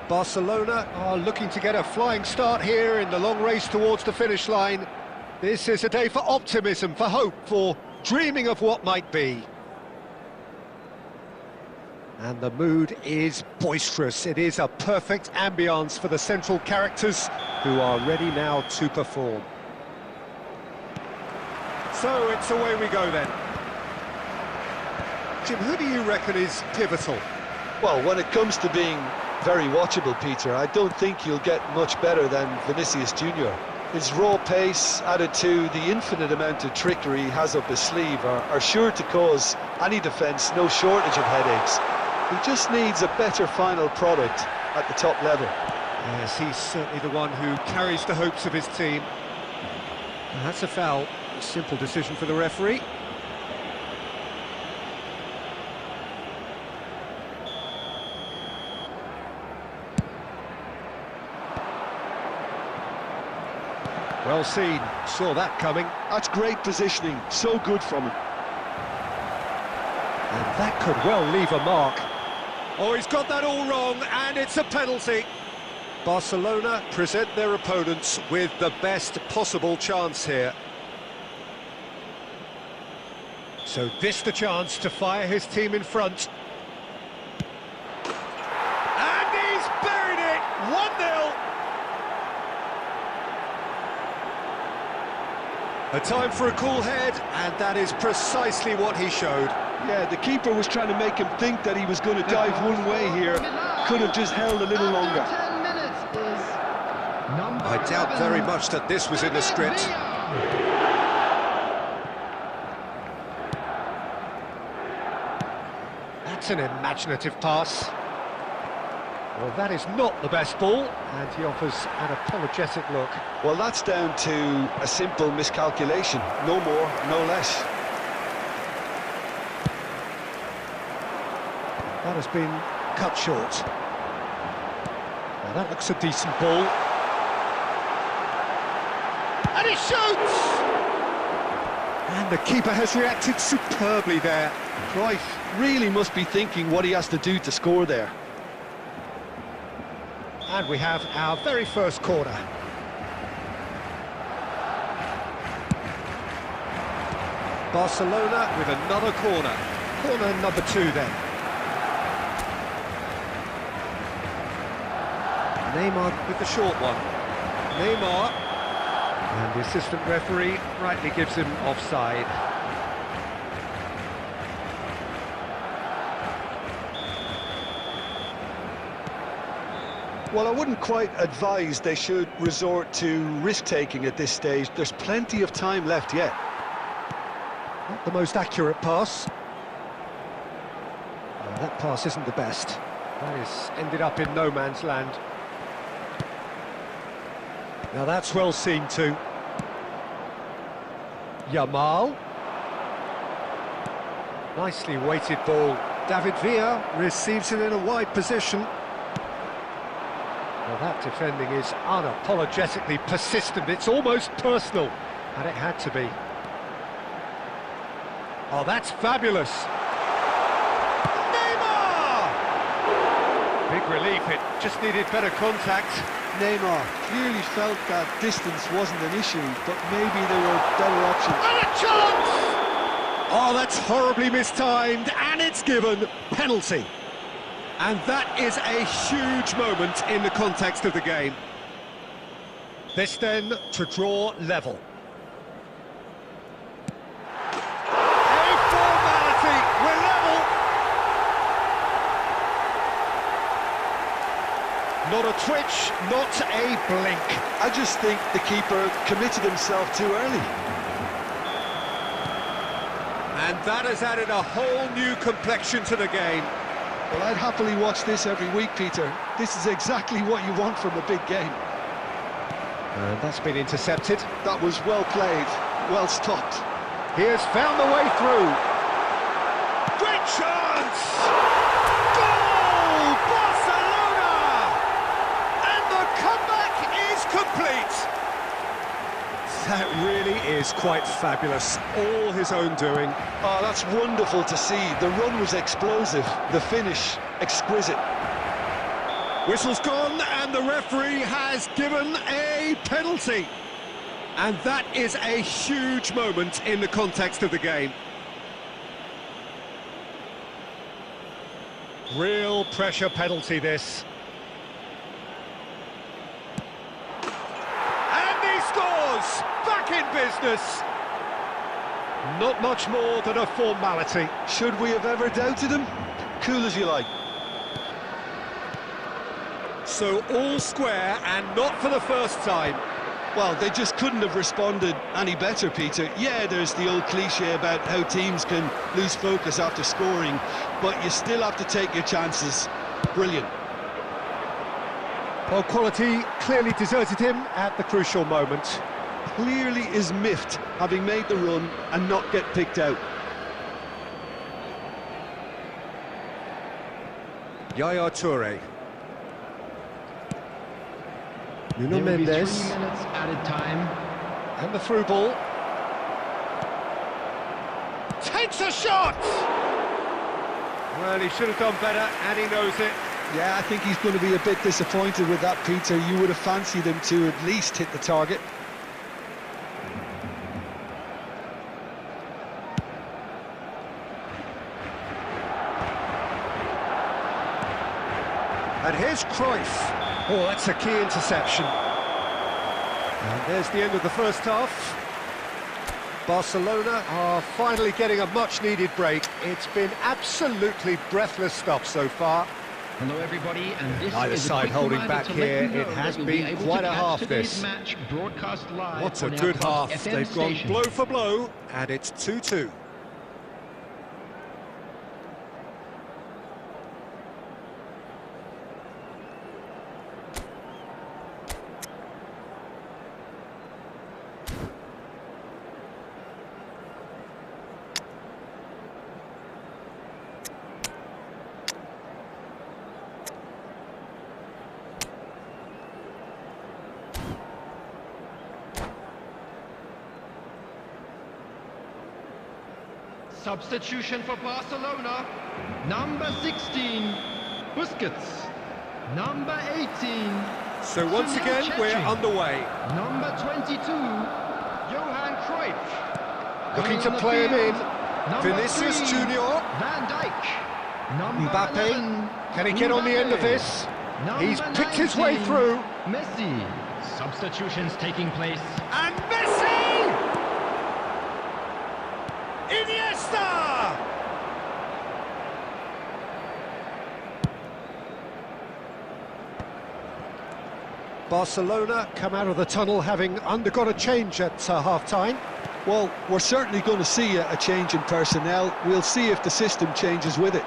Barcelona are looking to get a flying start here in the long race towards the finish line. This is a day for optimism, for hope, for dreaming of what might be. And the mood is boisterous. It is a perfect ambience for the central characters who are ready now to perform. So it's away we go then. Jim, who do you reckon is pivotal? Well, when it comes to being very watchable, Peter, I don't think you'll get much better than Vinicius Junior. His raw pace, added to the infinite amount of trickery he has up his sleeve, are sure to cause any defence no shortage of headaches. He just needs a better final product at the top level. Yes, he's certainly the one who carries the hopes of his team. And that's a foul. A simple decision for the referee. Well seen, saw that coming. That's great positioning, so good from him. And that could well leave a mark. Oh, he's got that all wrong, and it's a penalty. Barcelona present their opponents with the best possible chance here. So this the chance to fire his team in front. And he's buried it! 1-0! A time for a cool head, and that is precisely what he showed. Yeah, the keeper was trying to make him think that he was going to dive one way here. Could have just held a little longer. 10 minutes is number I doubt 11. very much that this was in the script. That's an imaginative pass. Well, that is not the best ball, and he offers an apologetic look. Well, that's down to a simple miscalculation. No more, no less. That has been cut short. Now that looks a decent ball. And he shoots! And the keeper has reacted superbly there. Cruyff really must be thinking what he has to do to score there. And we have our very first corner. Barcelona with another corner. Corner number 2 then. Neymar with the short one. Neymar. And the assistant referee rightly gives him offside. Well, I wouldn't quite advise they should resort to risk-taking at this stage. There's plenty of time left yet. Not the most accurate pass. Well, that pass isn't the best. That is ended up in no man's land. Now that's well seen too. Yamal. Nicely weighted ball. David Villa receives it in a wide position. Well, that defending is unapologetically persistent. It's almost personal, and it had to be. Oh, that's fabulous. Neymar! Big relief, it just needed better contact. Neymar clearly felt that distance wasn't an issue, but maybe there were better options. And a chance! Oh, that's horribly mistimed, and it's given. Penalty. And that is a huge moment in the context of the game. This then to draw level. A formality, we're level. Not a twitch, not a blink. I just think the keeper committed himself too early. And that has added a whole new complexion to the game. Well, I'd happily watch this every week, Peter. This is exactly what you want from a big game. And that's been intercepted. That was well played, well stopped. He has found the way through. Great chance! Goal! Barcelona! And the comeback is complete. That really is quite fabulous. All his own doing. Oh, that's wonderful to see. The run was explosive, the finish exquisite. Whistle's gone, and the referee has given a penalty. And that is a huge moment in the context of the game. Real pressure penalty, this. And he scores! Back in business! Not much more than a formality. Should we have ever doubted him? Cool as you like. So all square, and not for the first time. Well, they just couldn't have responded any better, Peter. Yeah, there's the old cliche about how teams can lose focus after scoring, but you still have to take your chances. Brilliant. Well, quality clearly deserted him at the crucial moment. Clearly is miffed, having made the run and not get picked out. Yaya Toure. Nuno There will be 3 Mendes. minutes added time. And the through ball. Takes a shot! Well, he should have done better, and he knows it. Yeah, I think he's going to be a bit disappointed with that, Peter. You would have fancied him to at least hit the target. And here's Cruyff. Oh, that's a key interception. And there's the end of the first half. Barcelona are finally getting a much-needed break. It's been absolutely breathless stuff so far. Hello, everybody, and this Neither is a side quick holding reminder back to let here. you know It has that you'll been be able quite to a catch half, today's this. match broadcast live What a on our good club's half. FM They've gone station. blow for blow, and it's 2-2. Substitution for Barcelona. Number 16, Busquets. Number 18. So once Suman again, we're Chechi. underway. Number 22, Johan Cruyff. Looking Coming to on the play him field, in. number Vinicius 3, Junior. Van Dijk. Number Mbappe. 11, Can he get on the end of Mbappe. this? He's Number picked his way 19, through. Messi. Substitutions taking place. And Messi! Iniesta! Barcelona come out of the tunnel having undergone a change at half-time. Well, we're certainly going to see a change in personnel. We'll see if the system changes with it.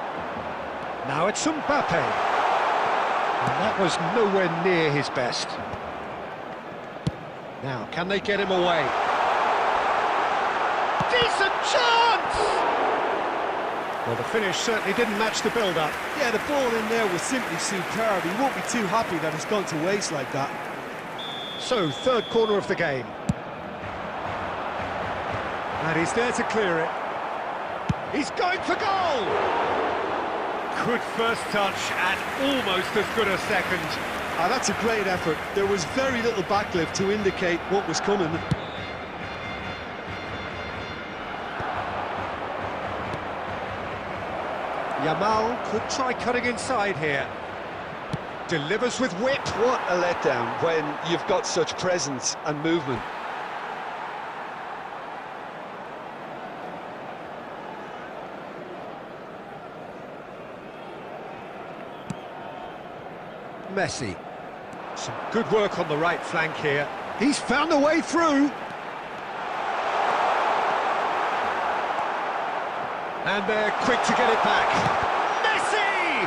Now it's Mbappe. And that was nowhere near his best. Now, can they get him away? Decent chance! Well, the finish certainly didn't match the build-up. Yeah, the ball in there was simply superb. He won't be too happy that it's gone to waste like that. So, third corner of the game. And he's there to clear it. He's going for goal! Good first touch and almost as good a second. Ah, that's a great effort. There was very little backlift to indicate what was coming. Yamal could try cutting inside here. Delivers with whip. What a letdown when you've got such presence and movement. Messi. Some good work on the right flank here. He's found a way through. And they're quick to get it back. Messi!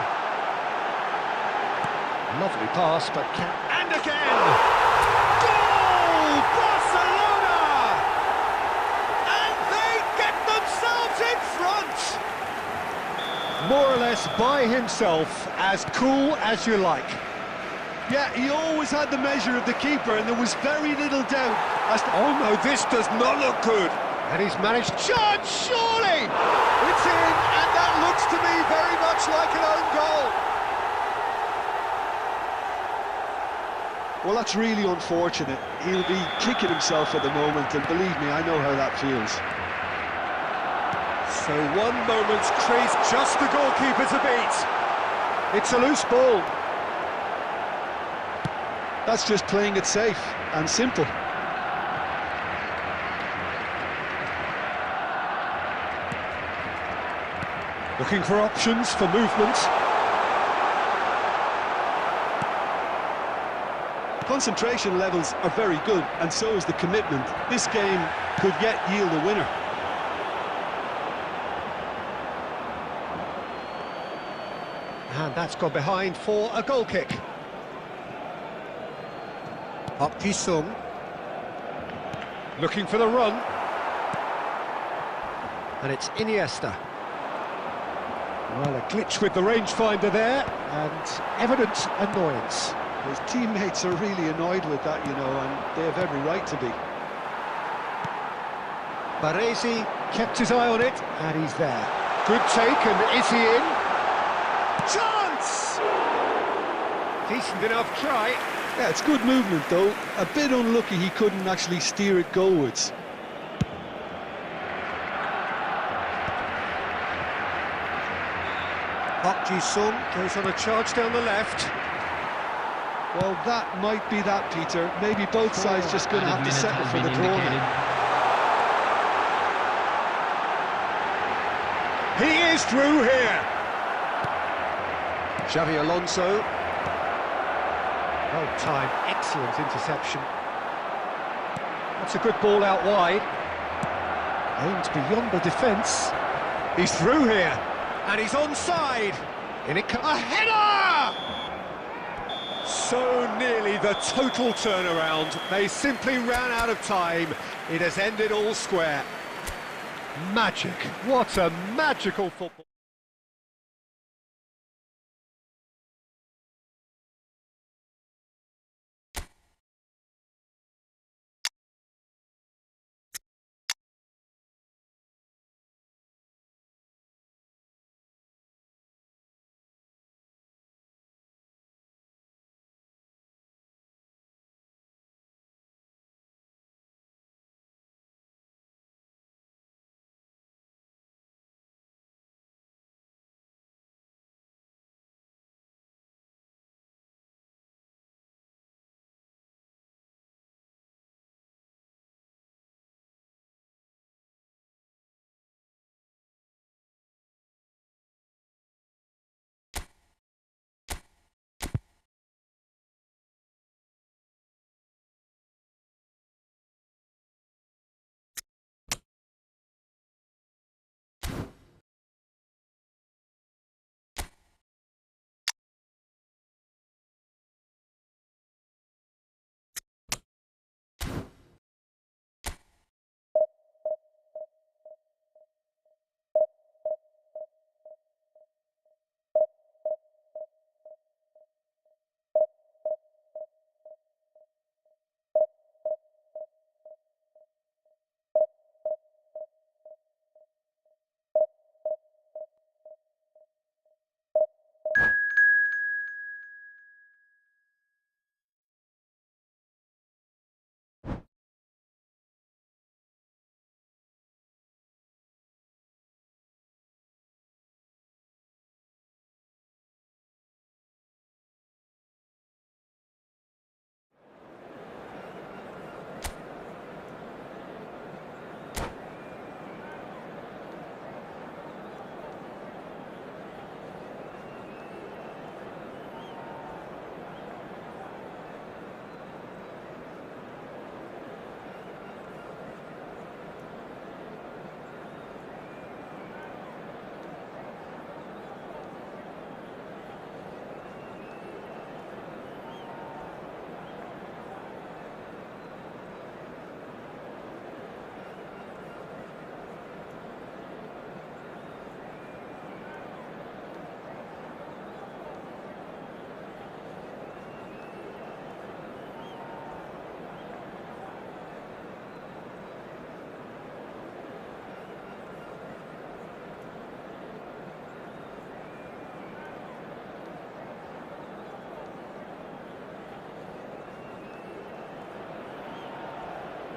Lovely pass, but and again! Goal! Barcelona! And they get themselves in front! More or less by himself, as cool as you like. Yeah, he always had the measure of the keeper, and there was very little doubt as to... Oh no, this does not look good. And he's managed... Chance, surely! It's in, and that looks to me very much like an own goal. Well, that's really unfortunate. He'll be kicking himself at the moment, and believe me, I know how that feels. So one moment's crease, just the goalkeeper to beat. It's a loose ball. That's just playing it safe and simple. Looking for options for movement. Concentration levels are very good, and so is the commitment. This game could yet yield a winner. And that's gone behind for a goal kick. PUBG Sung. Looking for the run. And it's Iniesta. Well, a glitch with the rangefinder there, and evident annoyance. His teammates are really annoyed with that, you know, and they have every right to be. Baresi kept his eye on it, and he's there. Good take, and is he in? Chance! Decent enough try. Yeah, it's good movement, though. A bit unlucky he couldn't actually steer it goalwards. PUBG Sung goes on a charge down the left. Well, that might be that, Peter. Maybe both sides just going to have to settle for the draw now. He is through here. Xavi Alonso. Well timed, excellent interception. That's a good ball out wide. Aimed beyond the defence. He's through here, and he's onside. In it comes a header! So nearly the total turnaround. They simply ran out of time. It has ended all square. Magic. What a magical football.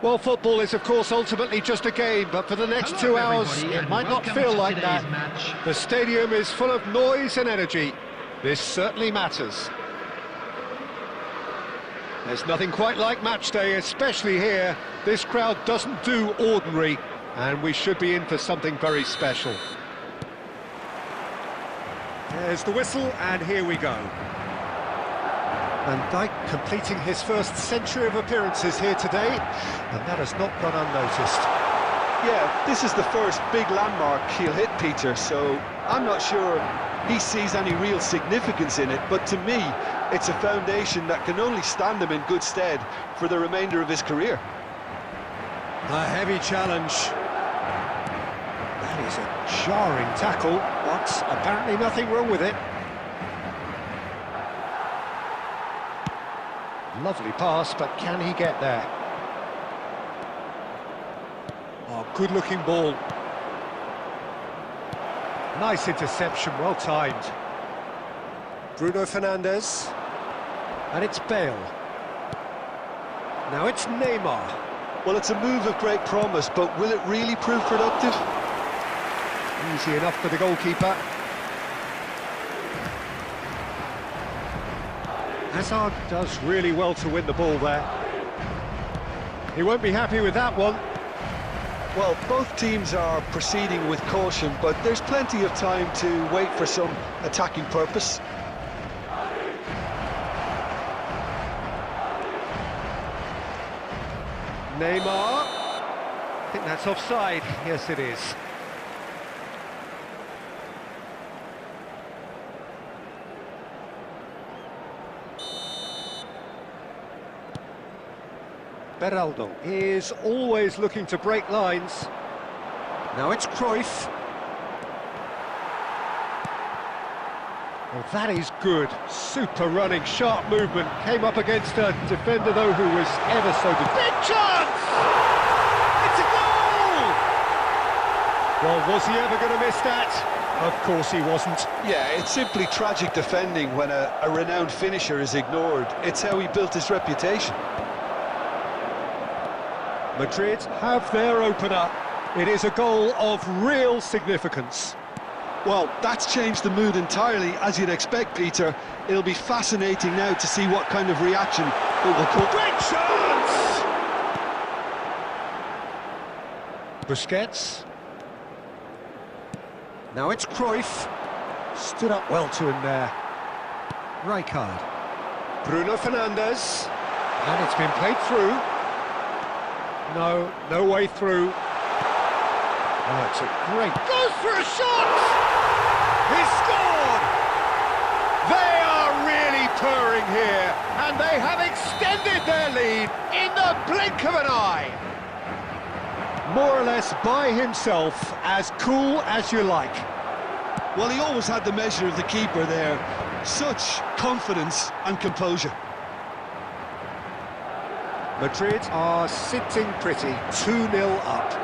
Well, football is, of course, ultimately just a game, but for the next Hello, 2 hours, everybody, it and might not welcome feel to like today's that. match. The stadium is full of noise and energy. This certainly matters. There's nothing quite like match day, especially here. This crowd doesn't do ordinary, and we should be in for something very special. There's the whistle, and here we go. Van Dijk completing his first century of appearances here today, and that has not gone unnoticed. Yeah, this is the first big landmark he'll hit, Peter, so I'm not sure he sees any real significance in it, but to me, it's a foundation that can only stand him in good stead for the remainder of his career. A heavy challenge. That is a jarring tackle, but apparently nothing wrong with it. Lovely pass, but can he get there? Oh, good-looking ball. Nice interception, well timed. Bruno Fernandes. And it's Bale. Now it's Neymar. Well, it's a move of great promise, but will it really prove productive? Easy enough for the goalkeeper. Hazard does really well to win the ball there. He won't be happy with that one. Well, both teams are proceeding with caution, but there's plenty of time to wait for some attacking purpose. Neymar. I think that's offside. Yes, it is. Beraldo is always looking to break lines. Now it's Cruyff. Well, that is good. Super running, sharp movement. Came up against a defender, though, who was ever so good. Big chance! It's a goal! Well, was he ever going to miss that? Of course he wasn't. Yeah, it's simply tragic defending when a renowned finisher is ignored. It's how he built his reputation. Madrid have their opener. It is a goal of real significance. Well, that's changed the mood entirely, as you'd expect, Peter. It'll be fascinating now to see what kind of reaction it will cause. Great chance! Busquets. Now it's Cruyff. Stood up well to him there. Rijkaard. Bruno Fernandes. And it's been played through. No way through. Oh, it's a great... Goes for a shot! He scored! They are really purring here, and they have extended their lead in the blink of an eye. More or less by himself, as cool as you like. Well, he always had the measure of the keeper there. Such confidence and composure. Madrid are sitting pretty, 2-0 up.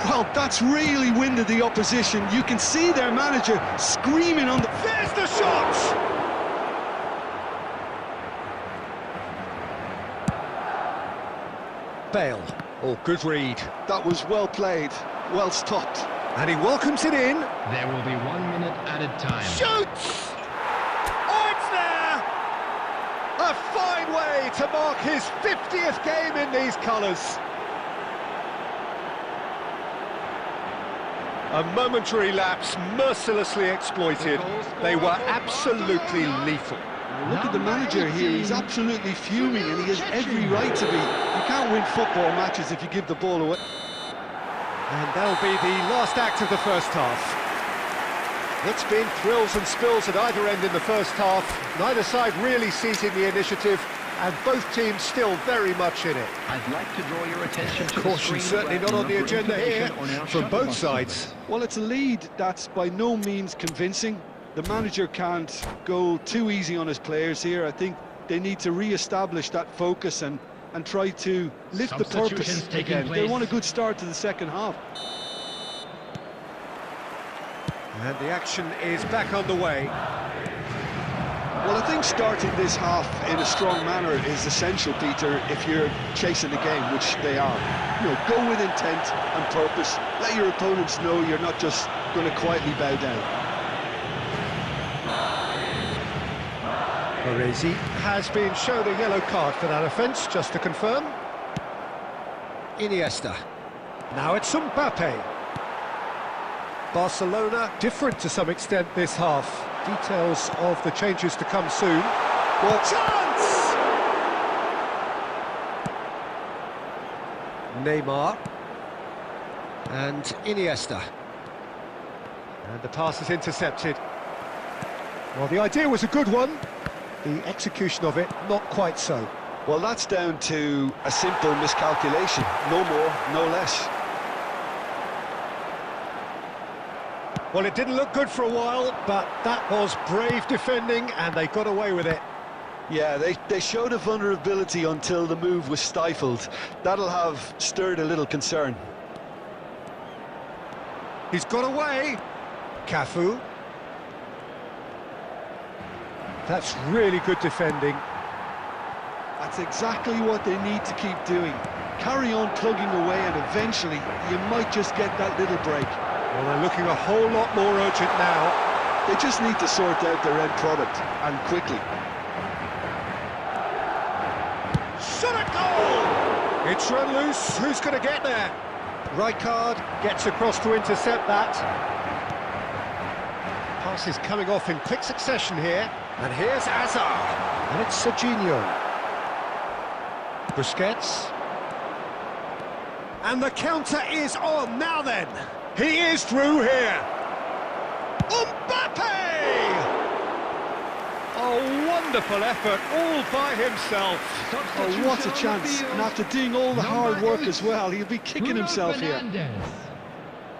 Well, that's really winded the opposition. You can see their manager screaming on the... There's the shot! Bale. Oh, good read. That was well played, well stopped. And he welcomes it in. There will be 1 minute added time. Shoots! Oh, it's there! A fine way to mark his 50th game in these colours. A momentary lapse, mercilessly exploited. They were absolutely lethal. Look at the manager here, he's absolutely fuming and he has every right to be. You can't win football matches if you give the ball away. And that'll be the last act of the first half. It's been thrills and spills at either end in the first half. Neither side really seizing the initiative, and both teams still very much in it. I'd like to draw your attention to Caution certainly not on the agenda here from both sides. Well, it's a lead that's by no means convincing. The manager can't go too easy on his players here. I think they need to re-establish that focus and try to lift the purpose again. They want a good start to the second half. And the action is back underway. Well, I think starting this half in a strong manner is essential, Peter, if you're chasing the game, which they are. You know, go with intent and purpose. Let your opponents know you're not just going to quietly bow down. Baresi has been shown a yellow card for that offence, just to confirm. Iniesta. Now it's Mbappe. Barcelona different to some extent this half. Details of the changes to come soon. Well, chance! Neymar. And Iniesta. And the pass is intercepted. Well, the idea was a good one. The execution of it, not quite so. Well, that's down to a simple miscalculation. No more, no less. Well, it didn't look good for a while, but that was brave defending, and they got away with it. Yeah, they showed a vulnerability until the move was stifled. That'll have stirred a little concern. He's got away. Cafu. That's really good defending. That's exactly what they need to keep doing. Carry on plugging away, and eventually you might just get that little break. Well, they're looking a whole lot more urgent now. They just need to sort out their end product, and quickly. Shot at goal! It's run loose. Who's going to get there? Rijkaard gets across to intercept that. Pass is coming off in quick succession here. And here's Hazard. And it's Serginho. Busquets. And the counter is on. Now then. He is through here. Mbappe! A wonderful effort all by himself. Oh, what a chance. And after doing all the hard work as well, he'll be kicking himself here.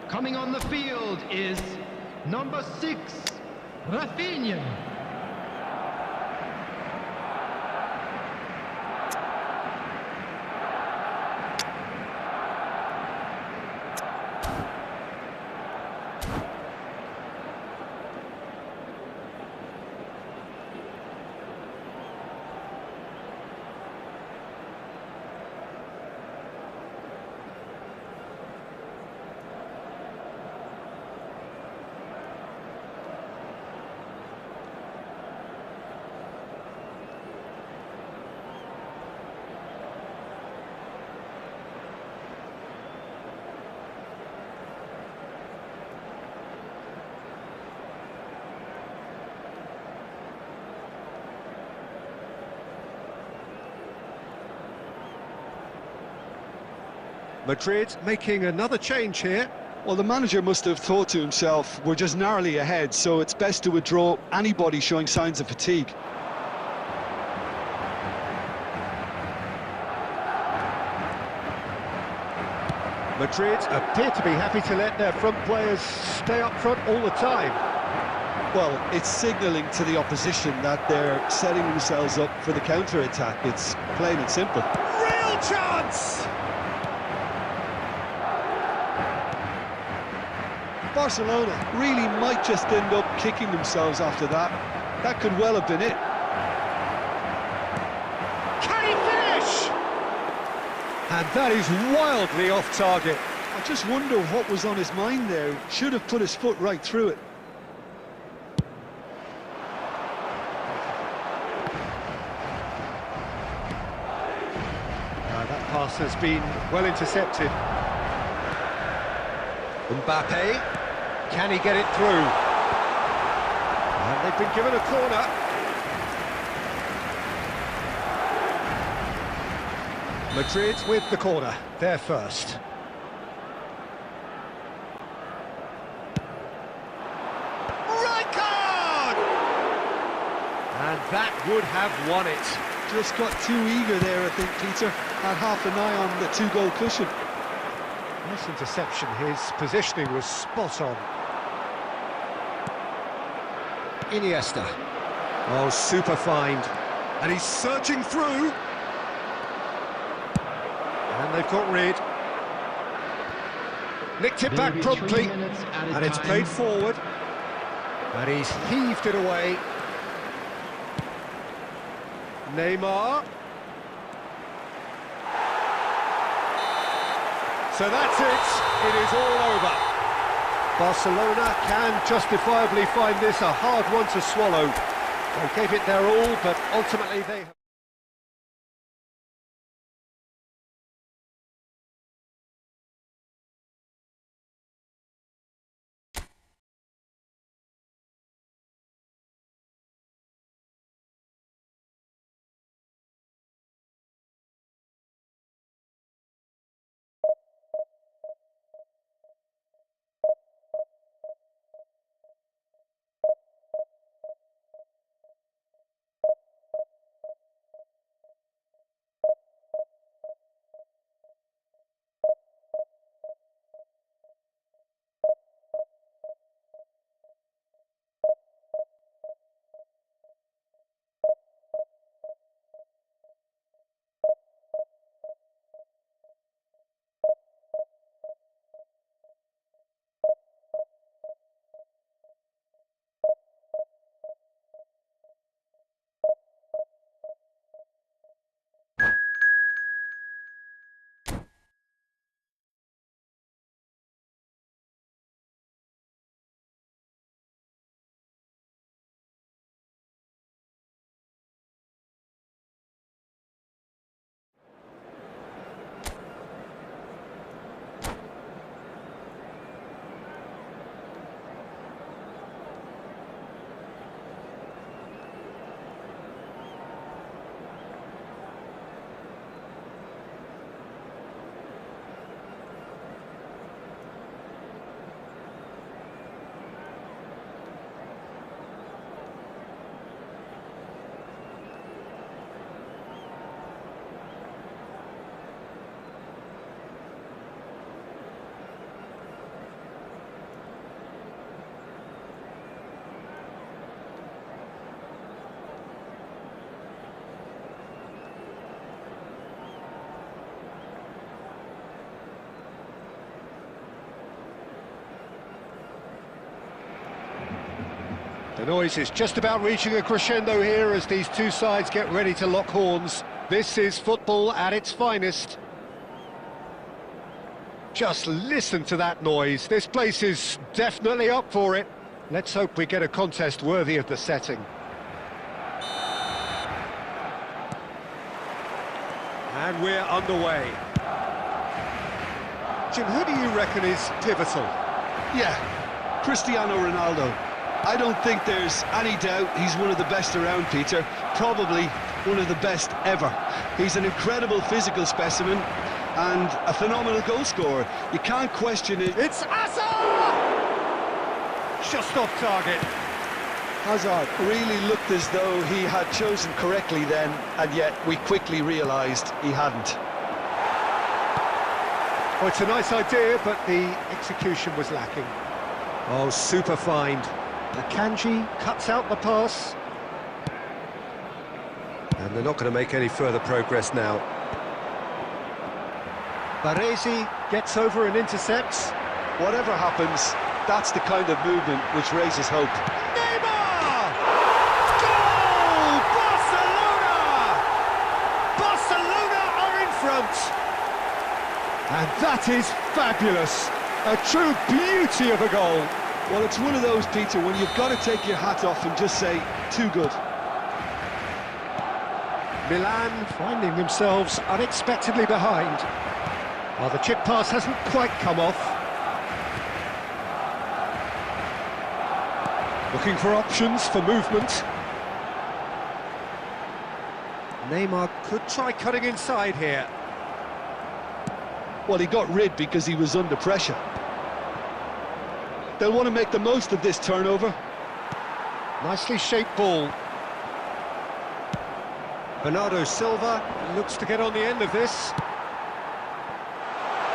Coming on the field is number 6, Rafinha. Madrid making another change here. Well, the manager must have thought to himself, we're just narrowly ahead, so it's best to withdraw anybody showing signs of fatigue. Madrid appear to be happy to let their front players stay up front all the time. Well, it's signalling to the opposition that they're setting themselves up for the counter-attack. It's plain and simple. Real chance! Barcelona really might just end up kicking themselves after that. That could well have been it. Can he finish? And that is wildly off target. I just wonder what was on his mind there. Should have put his foot right through it. That pass has been well intercepted. Mbappe. Can he get it through? And they've been given a corner. Madrid with the corner, they're first. Rijkaard! And that would have won it. Just got too eager there, I think, Peter. Had half an eye on the two-goal cushion. Nice interception, his positioning was spot on. Iniesta. Oh, super find. And he's surging through. And they've got rid. Nicked it back promptly. And it's played forward. And he's heaved it away. Neymar. So that's it. It is all over. Barcelona can justifiably find this a hard one to swallow. They gave it their all, but ultimately they... The noise is just about reaching a crescendo here as these two sides get ready to lock horns. This is football at its finest. Just listen to that noise. This place is definitely up for it. Let's hope we get a contest worthy of the setting. And we're underway. Jim, who do you reckon is pivotal? Yeah, Cristiano Ronaldo. I don't think there's any doubt he's one of the best around, Peter. Probably one of the best ever. He's an incredible physical specimen and a phenomenal goal scorer. You can't question it. It's Hazard! Just off target. Hazard really looked as though he had chosen correctly then, and yet we quickly realised he hadn't. Well, it's a nice idea, but the execution was lacking. Oh, super find. Akanji cuts out the pass. And they're not going to make any further progress now. Baresi gets over and intercepts. Whatever happens, that's the kind of movement which raises hope. Neymar! Goal! Barcelona! Barcelona are in front. And that is fabulous. A true beauty of a goal. Well, it's one of those, Peter, when you've got to take your hat off and just say, too good. Milan finding themselves unexpectedly behind. Well, the chip pass hasn't quite come off. Looking for options for movement. Neymar could try cutting inside here. Well, he got rid because he was under pressure. They'll want to make the most of this turnover. Nicely shaped ball. Bernardo Silva looks to get on the end of this.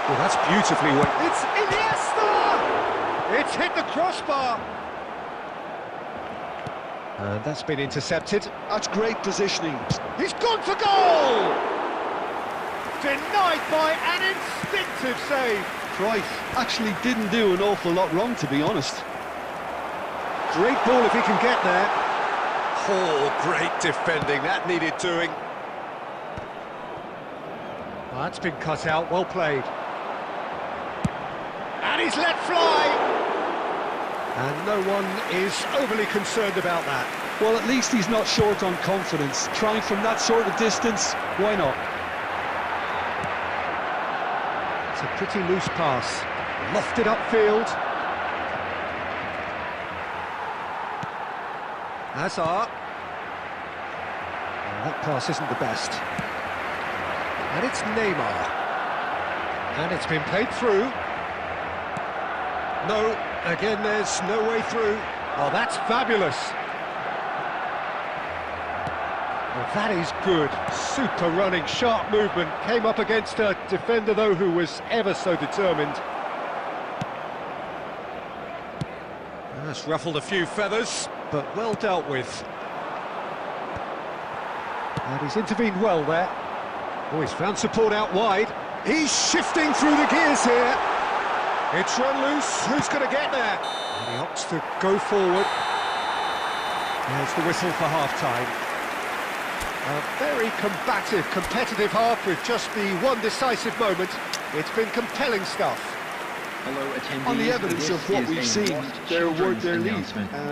Oh, that's beautifully wet. It's Iniesta! It's hit the crossbar. And that's been intercepted. That's great positioning. He's gone for goal! Denied by an instinctive save. Christ, actually didn't do an awful lot wrong, to be honest. Great ball if he can get there. Oh, great defending, that needed doing. Well, that's been cut out, well played. And he's let fly! And no one is overly concerned about that. Well, at least he's not short on confidence. Trying from that sort of distance, why not? It's a pretty loose pass. Lofted upfield. Hazard. That pass isn't the best. And it's Neymar. And it's been played through. No, again there's no way through. Oh, that's fabulous. Well, that is good. Super running, sharp movement. Came up against a defender, though, who was ever so determined. That's ruffled a few feathers, but well dealt with. And he's intervened well there. Oh, he's found support out wide. He's shifting through the gears here. It's run loose. Who's going to get there? And he opts to go forward. There's the whistle for half-time. A very combative, competitive half with just the one decisive moment. It's been compelling stuff. Hello, attendees. On the evidence of what we've seen, they're worth their lead.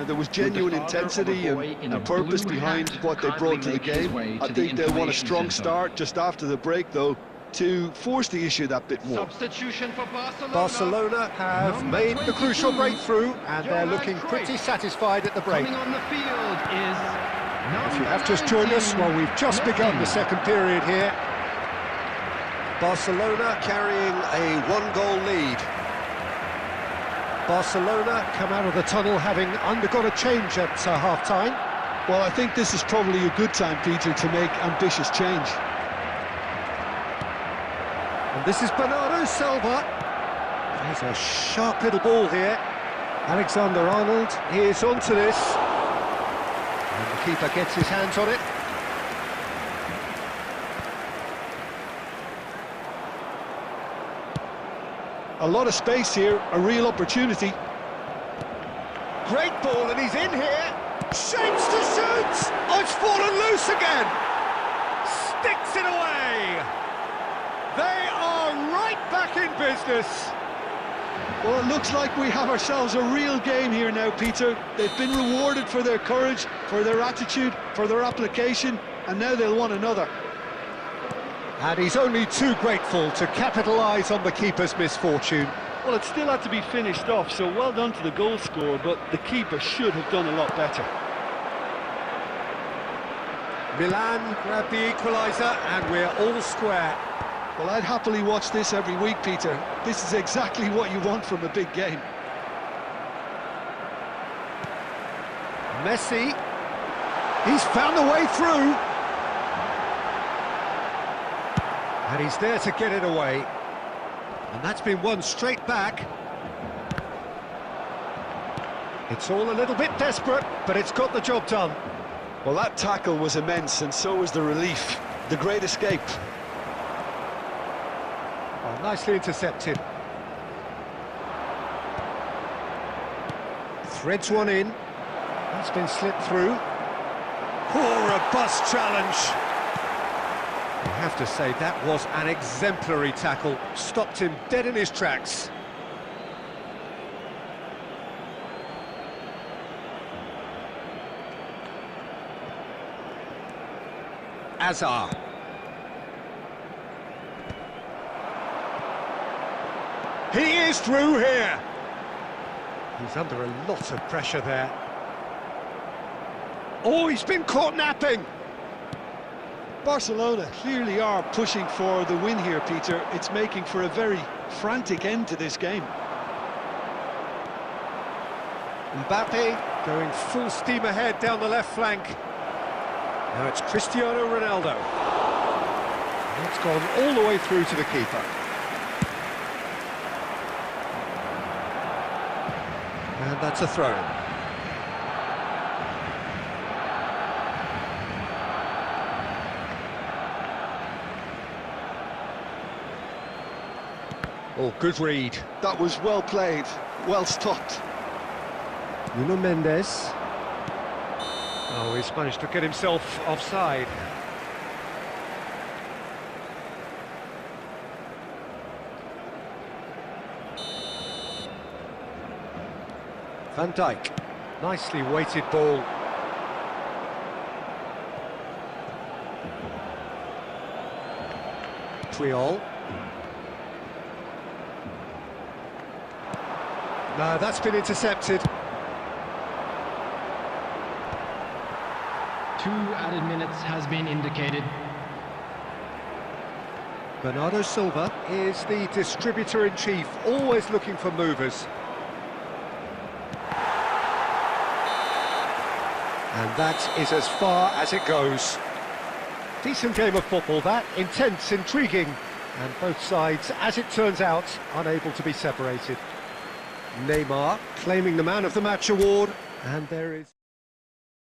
There was genuine intensity and a purpose behind what they brought to the game. I think they'll want a strong start just after the break, though, to force the issue that bit more. Substitution for Barcelona. Barcelona have made the crucial breakthrough, and they're looking pretty satisfied at the break. Coming on the field is... If you have just joined us, well, we've just begun the second period here. Barcelona carrying a one-goal lead. Barcelona come out of the tunnel having undergone a change at half-time. Well, I think this is probably a good time, Peter, to make ambitious change. And this is Bernardo Silva. There's a sharp little ball here. Alexander-Arnold is onto this. And the keeper gets his hands on it. A lot of space here, a real opportunity. Great ball, and he's in here. Shapes to shoot. Oh, it's fallen loose again. Sticks it away. They are right back in business. Well, it looks like we have ourselves a real game here now, Peter. They've been rewarded for their courage, for their attitude, for their application, and now they'll want another. And he's only too grateful to capitalise on the keeper's misfortune. Well, it still had to be finished off, so well done to the goal scorer, but the keeper should have done a lot better. Milan grabbed the equaliser, and we're all square. Well, I'd happily watch this every week, Peter. This is exactly what you want from a big game. Messi, he's found a way through. And he's there to get it away. And that's been won straight back. It's all a little bit desperate, but it's got the job done. Well, that tackle was immense, and so was the relief. The great escape. Oh, nicely intercepted. Threads one in. That's been slipped through. Oh, robust challenge. I have to say, that was an exemplary tackle. Stopped him dead in his tracks. Hazard. He is through here. He's under a lot of pressure there. Oh, he's been caught napping. Barcelona clearly are pushing for the win here, Peter. It's making for a very frantic end to this game. Mbappe going full steam ahead down the left flank. Now it's Cristiano Ronaldo. And it's gone all the way through to the keeper. And that's a throw-in. Oh, good read. That was well played, well stopped. Nuno Mendes. Oh, he's managed to get himself offside. Van Dijk, nicely weighted ball. Triol. No, that's been intercepted. 2 added minutes has been indicated. Bernardo Silva is the distributor-in-chief, always looking for movers. And that is as far as it goes. Decent game of football that, intense, intriguing, and both sides, as it turns out, unable to be separated. Neymar claiming the Man of the Match award, and there is...